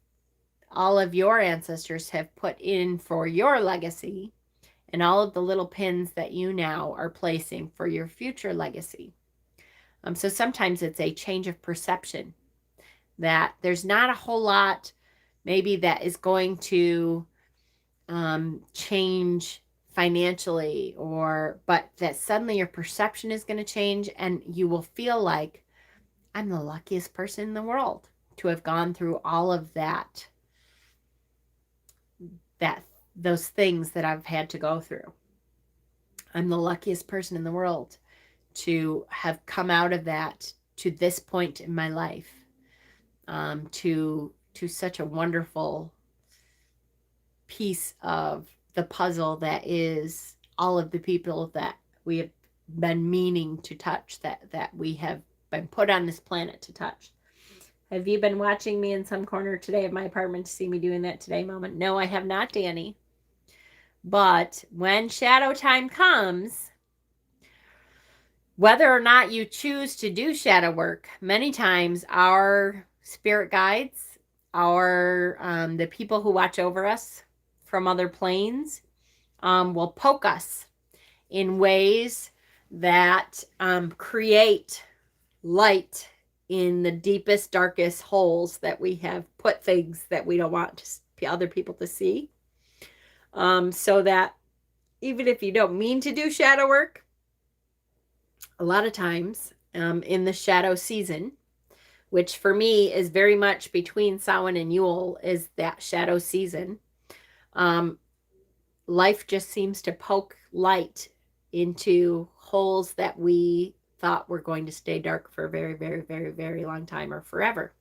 all of your ancestors have put in for your legacy and all of the little pins that you now are placing for your future legacy. So sometimes it's a change of perception that there's not a whole lot maybe that is going to change financially but that suddenly your perception is going to change and you will feel like I'm the luckiest person in the world to have gone through all of those things that I've had to go through. I'm the luckiest person in the world to have come out of that to this point in my life, to such a wonderful piece of the puzzle that is all of the people that we have been meaning to touch, that we have been put on this planet to touch. Have you been watching me in some corner today of my apartment to see me doing that today, Mama? No, I have not, Danny. But when shadow time comes, whether or not you choose to do shadow work, many times our spirit guides, the people who watch over us from other planes, will poke us in ways that create light in the deepest, darkest holes that we have put things that we don't want other people to see. So that even if you don't mean to do shadow work, a lot of times in the shadow season, which for me is very much between Samhain and Yule, is that shadow season. Life just seems to poke light into holes that we thought were going to stay dark for a very, very, very, very long time or forever.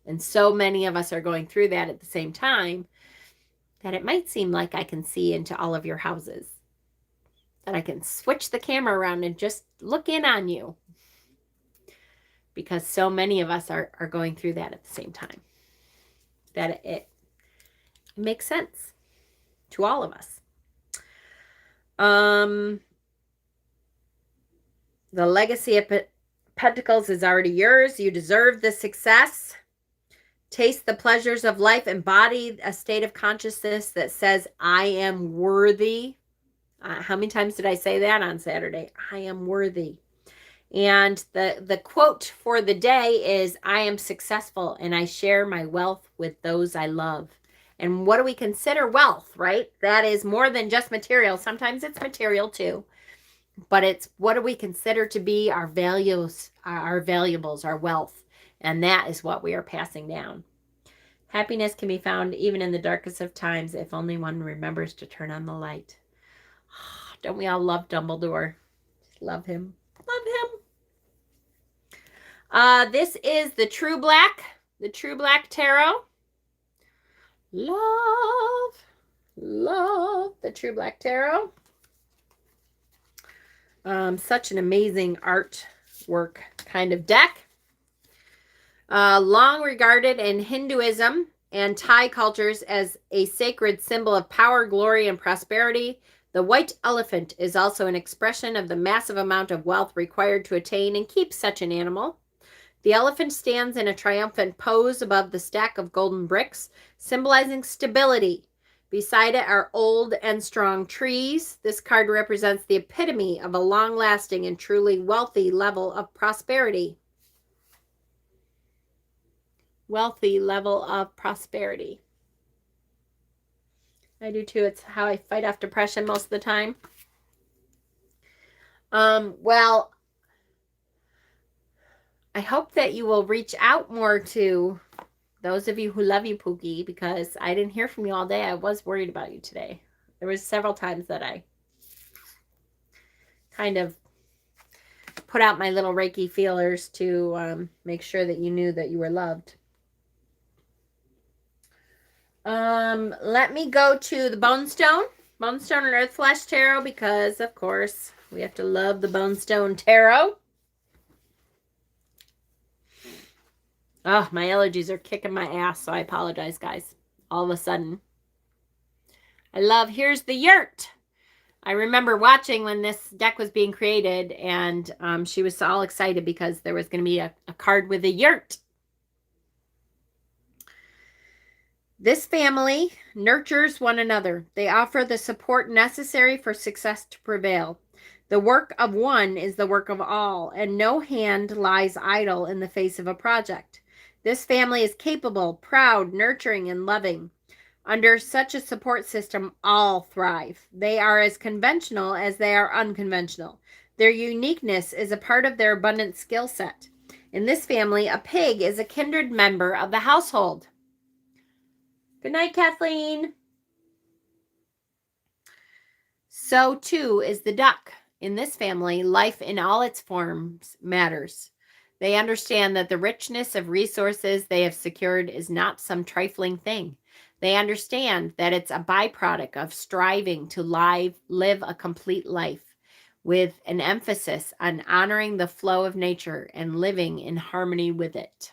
And so many of us are going through that at the same time that it might seem like I can see into all of your houses, that I can switch the camera around and just look in on you, because so many of us are going through that at the same time, that it makes sense to all of us. The legacy of Pentacles is already yours. You deserve the success. Taste the pleasures of life. Embody a state of consciousness that says, I am worthy. How many times did I say that on Saturday? I am worthy. And the quote for the day is, I am successful and I share my wealth with those I love. And what do we consider wealth, right? That is more than just material. Sometimes it's material too. But it's, what do we consider to be our values, our valuables, our wealth? And that is what we are passing down. Happiness can be found even in the darkest of times if only one remembers to turn on the light. Don't we all love Dumbledore? Love him. Love him. This is the True Black Tarot. Love the True Black Tarot. Such an amazing artwork kind of deck. Long regarded in Hinduism and Thai cultures as a sacred symbol of power, glory, and prosperity, the white elephant is also an expression of the massive amount of wealth required to attain and keep such an animal. The elephant stands in a triumphant pose above the stack of golden bricks, symbolizing stability. Beside it are old and strong trees. This card represents the epitome of a long-lasting and truly wealthy level of prosperity. Wealthy level of prosperity. I do too. It's how I fight off depression most of the time. Well, I hope that you will reach out more to those of you who love you, Pookie, because I didn't hear from you all day. I was worried about you today. There was several times that I kind of put out my little Reiki feelers to make sure that you knew that you were loved. Let me go to the Bonestone and Earth Flash Tarot, because, of course, we have to love the Bonestone Tarot. Oh, my allergies are kicking my ass, so I apologize, guys. All of a sudden. Here's the yurt. I remember watching when this deck was being created, and she was all excited because there was going to be a card with a yurt. This family nurtures one another. They offer the support necessary for success to prevail. The work of one is the work of all, and no hand lies idle in the face of a project. This family is capable, proud, nurturing, and loving. Under such a support system, all thrive. They are as conventional as they are unconventional. Their uniqueness is a part of their abundant skill set. In this family, a pig is a kindred member of the household. Good night, Kathleen. So too is the duck. In this family, life in all its forms matters. They understand that the richness of resources they have secured is not some trifling thing. They understand that it's a byproduct of striving to live a complete life, with an emphasis on honoring the flow of nature and living in harmony with it.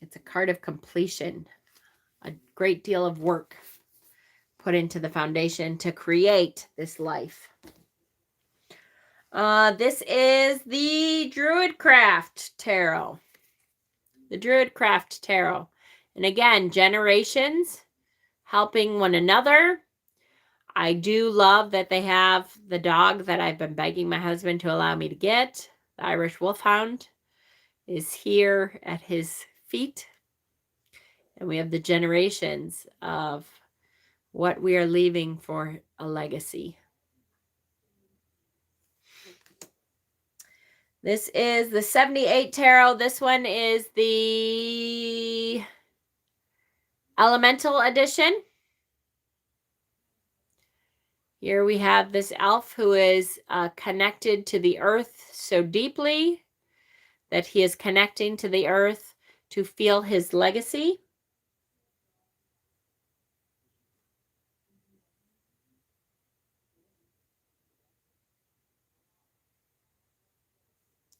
It's a card of completion, a great deal of work put into the foundation to create this life. This is the Druidcraft Tarot. The Druidcraft Tarot. And again, generations helping one another. I do love that they have the dog that I've been begging my husband to allow me to get. The Irish Wolfhound is here at his feet. And we have the generations of what we are leaving for a legacy. This is the 78 Tarot. This one is the Elemental Edition. Here we have this elf who is connected to the earth so deeply that he is connecting to the earth to feel his legacy.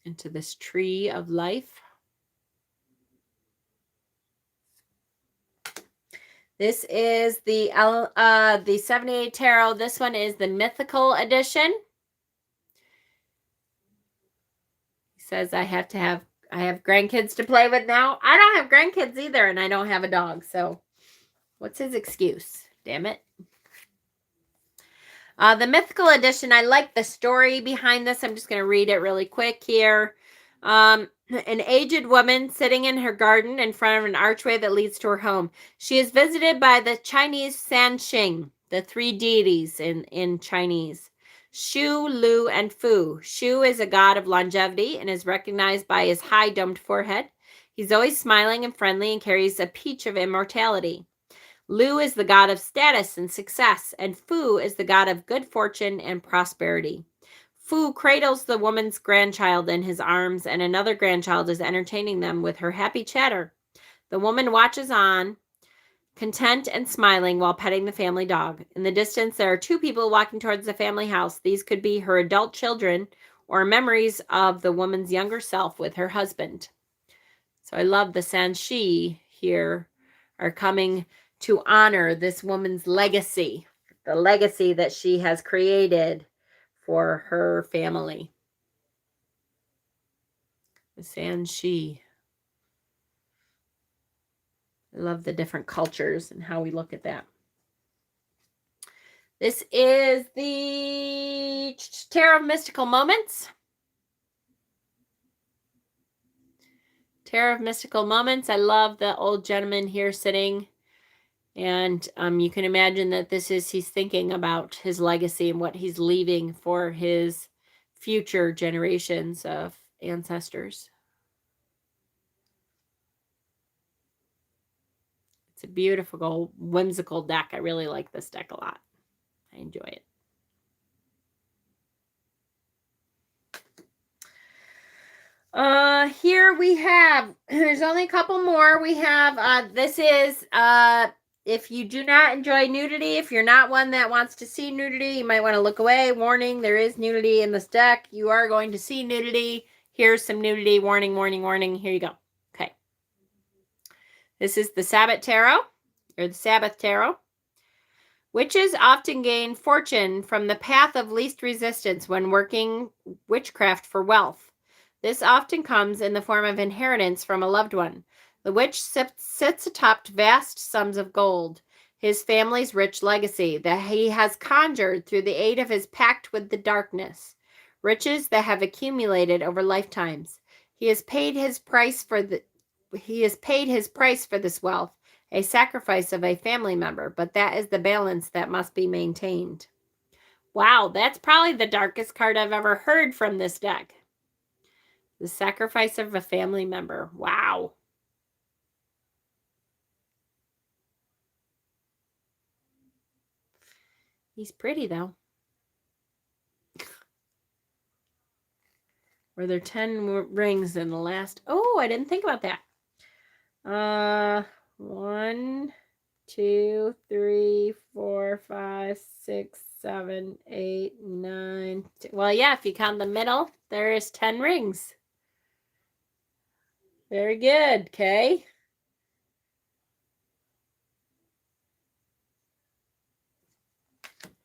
Into this tree of life. This is the 78 Tarot. This one is the mythical edition. He says I have grandkids to play with now. I don't have grandkids either, and I don't have a dog. So what's his excuse? Damn it. The mythical edition, I like the story behind this. I'm just going to read it really quick here. An aged woman sitting in her garden in front of an archway that leads to her home. She is visited by the Chinese Sanxing, the three deities in Chinese, Shu, Lu, and Fu. Shu is a god of longevity and is recognized by his high domed forehead. He's always smiling and friendly and carries a peach of immortality. Lu is the god of status and success, and Fu is the god of good fortune and prosperity. Fu cradles the woman's grandchild in his arms, and another grandchild is entertaining them with her happy chatter. The woman watches on, content and smiling while petting the family dog. In the distance, there are two people walking towards the family house. These could be her adult children or memories of the woman's younger self with her husband. So I love the Sanxi here are coming to honor this woman's legacy, the legacy that she has created for her family. The Sanxi. I love the different cultures and how we look at that. This is the Tarot of Mystical Moments. Tarot of Mystical Moments. I love the old gentleman here sitting. And you can imagine that he's thinking about his legacy and what he's leaving for his future generations of ancestors. It's a beautiful, whimsical deck. I really like this deck a lot. I enjoy it. Here we have, there's only a couple more. We have, this is, if you do not enjoy nudity, if you're not one that wants to see nudity, you might want to look away. Warning, there is nudity in this deck. You are going to see nudity. Here's some nudity. Warning, warning, warning. Here you go. Okay. This is the Sabbath Tarot, or the Sabbath Tarot. Witches often gain fortune from the path of least resistance when working witchcraft for wealth. This often comes in the form of inheritance from a loved one. The witch sits atop vast sums of gold, his family's rich legacy that he has conjured through the aid of his pact with the darkness, riches that have accumulated over lifetimes. He has paid his price for this wealth, a sacrifice of a family member, but that is the balance that must be maintained. Wow, that's probably the darkest card I've ever heard from this deck. The sacrifice of a family member. Wow. He's pretty, though. Were there 10 rings in the last? Oh, I didn't think about that. 1, 2, 3, 4, 5, 6, 7, 8, 9. Well, yeah, if you count the middle, there is 10 rings. Very good, okay.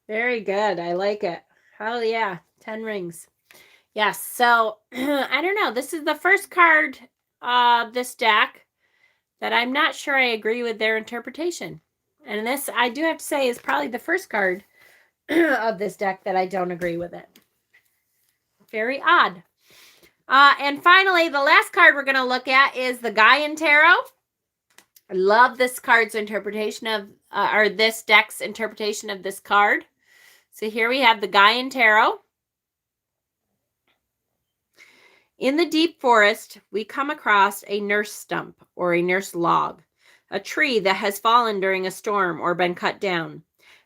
Very good. I like it. Hell yeah. 10 rings. Yes. So, I don't know. This is the first card of this deck that I'm not sure I agree with their interpretation. And this, I do have to say, is probably the first card of this deck that I don't agree with it. Very odd. And finally, the last card we're going to look at is the Gaian Tarot. I love this card's interpretation of, or this deck's interpretation of this card. So here we have the Gaian Tarot. In the deep forest, we come across a nurse stump or a nurse log, a tree that has fallen during a storm or been cut down.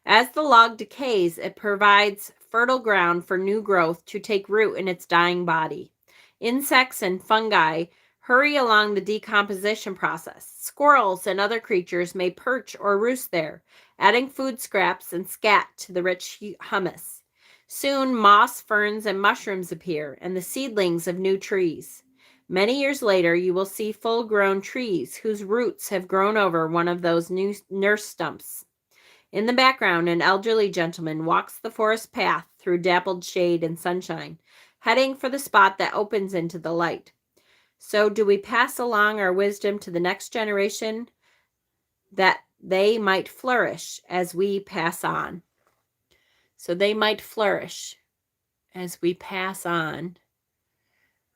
As the log decays, it provides fertile ground for new growth to take root in its dying body. Insects and fungi hurry along the decomposition process. Squirrels and other creatures may perch or roost there, adding food scraps and scat to the rich humus. Soon, moss, ferns, and mushrooms appear, and the seedlings of new trees. Many years later, you will see full-grown trees whose roots have grown over one of those new nurse stumps. In the background, an elderly gentleman walks the forest path through dappled shade and sunshine, heading for the spot that opens into the light. So do we pass along our wisdom to the next generation that they might flourish as we pass on? So they might flourish as we pass on.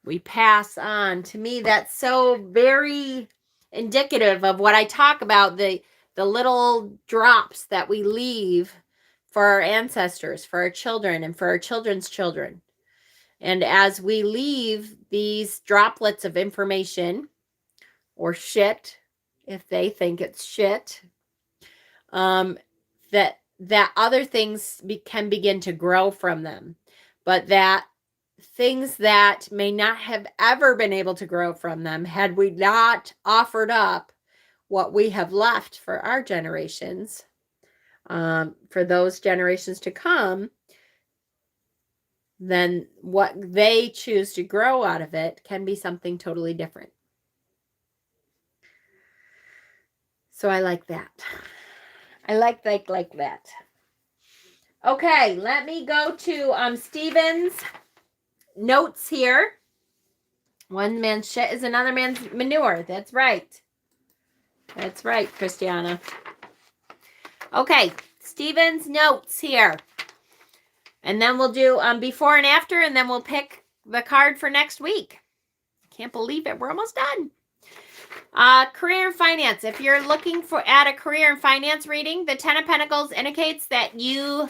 We pass on. To me, that's so very indicative of what I talk about, the little drops that we leave for our ancestors, for our children, and for our children's children. And as we leave these droplets of information, or shit, if they think it's shit, that other things can begin to grow from them. But that things that may not have ever been able to grow from them had we not offered up what we have left for our generations, for those generations to come, then what they choose to grow out of it can be something totally different. So I like that. I like that. Okay, let me go to Stephen's notes here. One man's shit is another man's manure. That's right. That's right, Christiana. Okay, Stephen's notes here. And then we'll do before and after, and then we'll pick the card for next week. Can't believe it. We're almost done. Career and finance. If you're looking at a career and finance reading, the Ten of Pentacles indicates that you...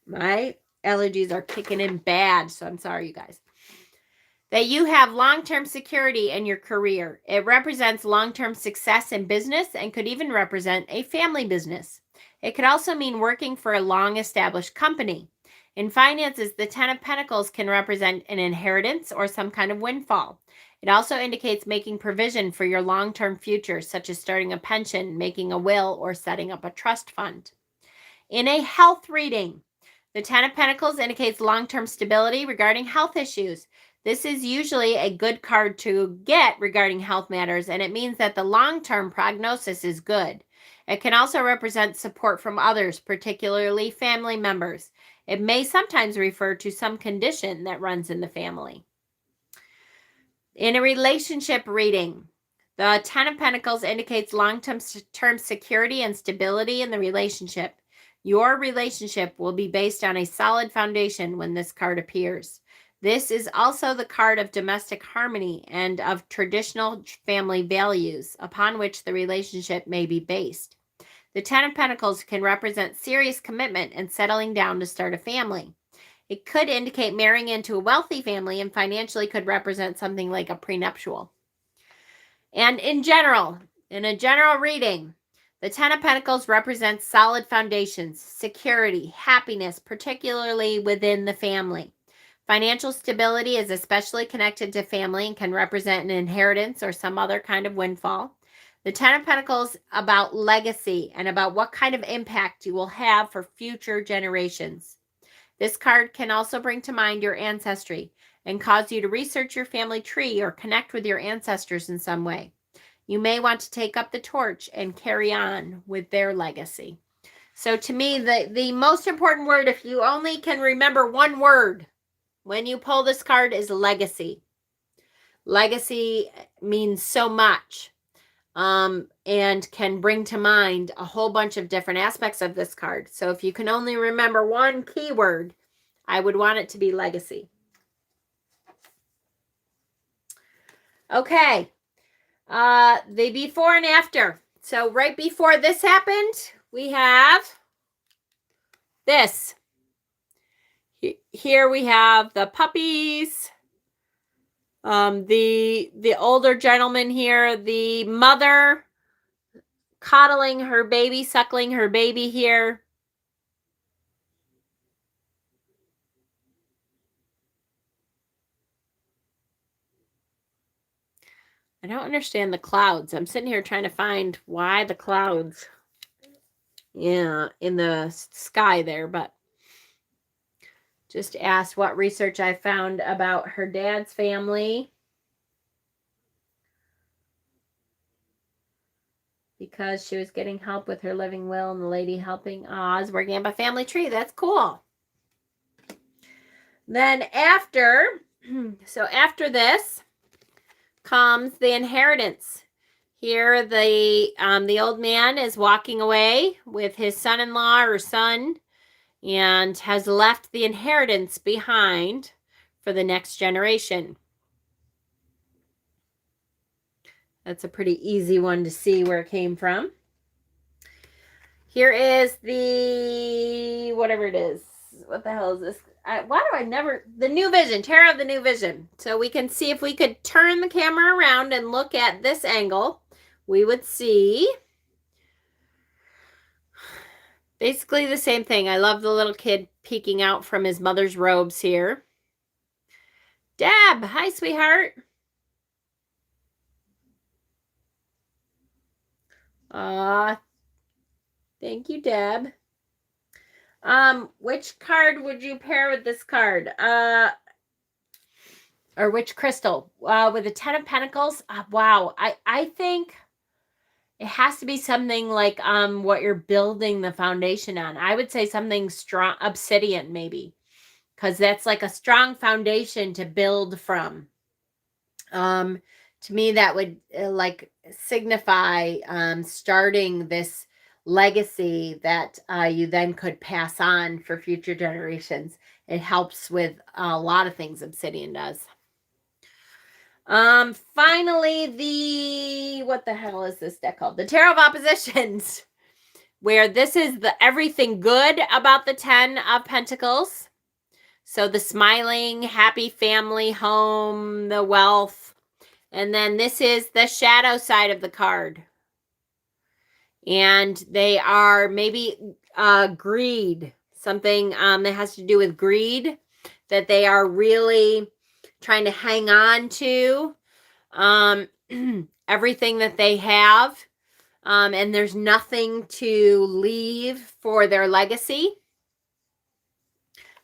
my allergies are kicking in bad, so I'm sorry, you guys. That you have long-term security in your career. It represents long-term success in business and could even represent a family business. It could also mean working for a long-established company. In finances, the Ten of Pentacles can represent an inheritance or some kind of windfall. It also indicates making provision for your long-term future, such as starting a pension, making a will, or setting up a trust fund. In a health reading, the Ten of Pentacles indicates long-term stability regarding health issues. This is usually a good card to get regarding health matters, and it means that the long-term prognosis is good. It can also represent support from others, particularly family members. It may sometimes refer to some condition that runs in the family. In a relationship reading, the Ten of Pentacles indicates long-term security and stability in the relationship. Your relationship will be based on a solid foundation when this card appears. This is also the card of domestic harmony and of traditional family values upon which the relationship may be based. The Ten of Pentacles can represent serious commitment and settling down to start a family. It could indicate marrying into a wealthy family, and financially could represent something like a prenuptial. And in a general reading, the Ten of Pentacles represents solid foundations, security, happiness, particularly within the family. Financial stability is especially connected to family and can represent an inheritance or some other kind of windfall. The Ten of Pentacles about legacy and about what kind of impact you will have for future generations. This card can also bring to mind your ancestry and cause you to research your family tree or connect with your ancestors in some way. You may want to take up the torch and carry on with their legacy. So to me, the most important word, if you only can remember one word when you pull this card, is legacy. Legacy means so much, and can bring to mind a whole bunch of different aspects of this card. So if you can only remember one keyword, I would want it to be legacy. Okay. The before and after. So right before this happened, we have this. Here we have the puppies. The older gentleman here, the mother coddling her baby, suckling her baby here. I don't understand the clouds. I'm sitting here trying to find why the clouds, yeah, in the sky there, but just asked what research I found about her dad's family. Because she was getting help with her living will and the lady helping Oz working up a family tree. That's cool. Then after, so after this comes the inheritance. Here the old man is walking away with his son-in-law or son and has left the inheritance behind for the next generation. That's a pretty easy one to see where it came from. Here is the, whatever it is. What the hell is this? The New Vision, Tarot of the New Vision. So we can see if we could turn the camera around and look at this angle, we would see basically the same thing. I love the little kid peeking out from his mother's robes here. Deb, hi, sweetheart. Thank you, Deb. Which card would you pair with this card? Or which crystal? With the Ten of Pentacles? Wow. I think it has to be something like what you're building the foundation on. I would say something strong, obsidian maybe, because that's like a strong foundation to build from. To me, that would like signify starting this legacy that you then could pass on for future generations. It helps with a lot of things obsidian does. Finally, what the hell is this deck called? The Tarot of Oppositions, where this is the everything good about the 10 of Pentacles. So the smiling, happy family, home, the wealth. And then this is the shadow side of the card. And they are maybe greed, something that has to do with greed, that they are really trying to hang on to everything that they have. And there's nothing to leave for their legacy.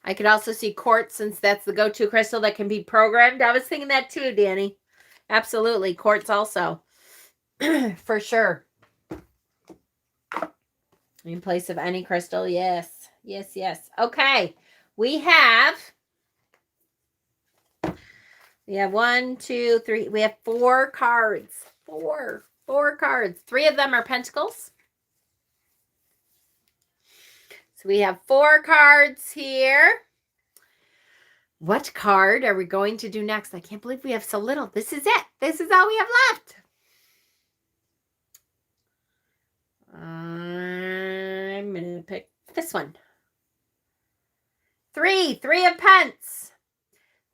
I could also see quartz, since that's the go-to crystal that can be programmed. I was thinking that too, Danny. Absolutely. Quartz also. For sure. In place of any crystal. Yes. Yes, yes. Okay. We have 1, 2, 3. We have 4 cards. Four cards. 3 of them are pentacles. So we have 4 cards here. What card are we going to do next? I can't believe we have so little. This is it. This is all we have left. I'm going to pick this one. 3 of Pence.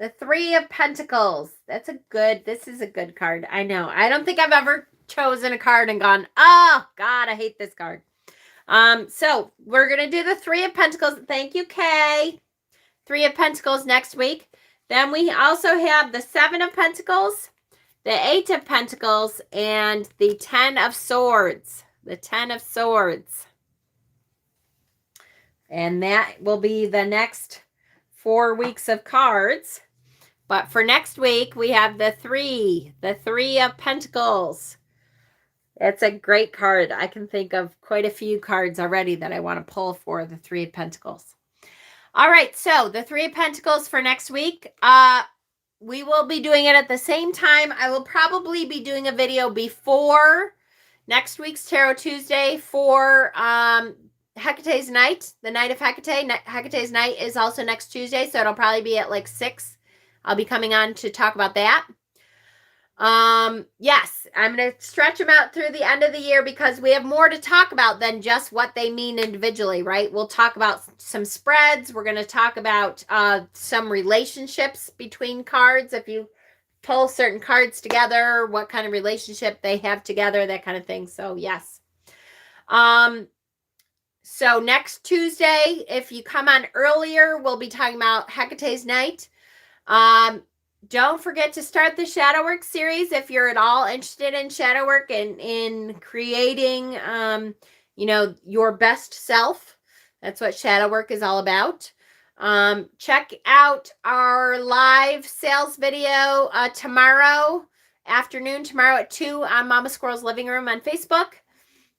The 3 of Pentacles. This is a good card. I know. I don't think I've ever chosen a card and gone, oh, God, I hate this card. So we're going to do the 3 of Pentacles. Thank you, Kay. 3 of Pentacles next week. Then we also have the 7 of Pentacles, the 8 of Pentacles, and the 10 of Swords. The 10 of Swords. And that will be the next 4 weeks of cards. But for next week, we have the 3 of Pentacles. That's a great card. I can think of quite a few cards already that I want to pull for the 3 of Pentacles. All right, so the 3 of Pentacles for next week. We will be doing it at the same time. I will probably be doing a video before next week's Tarot Tuesday for Hecate's night, the night of Hecate. Hecate's night is also next Tuesday, so it'll probably be at like 6. I'll be coming on to talk about that. Yes, I'm going to stretch them out through the end of the year because we have more to talk about than just what they mean individually, right? We'll talk about some spreads. We're going to talk about some relationships between cards. If you pull certain cards together, what kind of relationship they have together, that kind of thing. So yes. So next Tuesday, if you come on earlier, we'll be talking about Hecate's Night. Don't forget to start the shadow work series if you're at all interested in shadow work and in creating, your best self. That's what shadow work is all about. Check out our live sales video tomorrow afternoon, tomorrow at 2 on Mama Squirrel's Living Room on Facebook.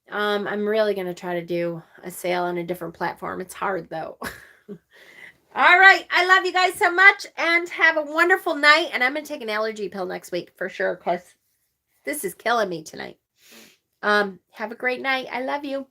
I'm really going to try to do a sale on a different platform. It's hard though. All right. I love you guys so much and have a wonderful night. And I'm going to take an allergy pill next week for sure because this is killing me tonight. Have a great night. I love you.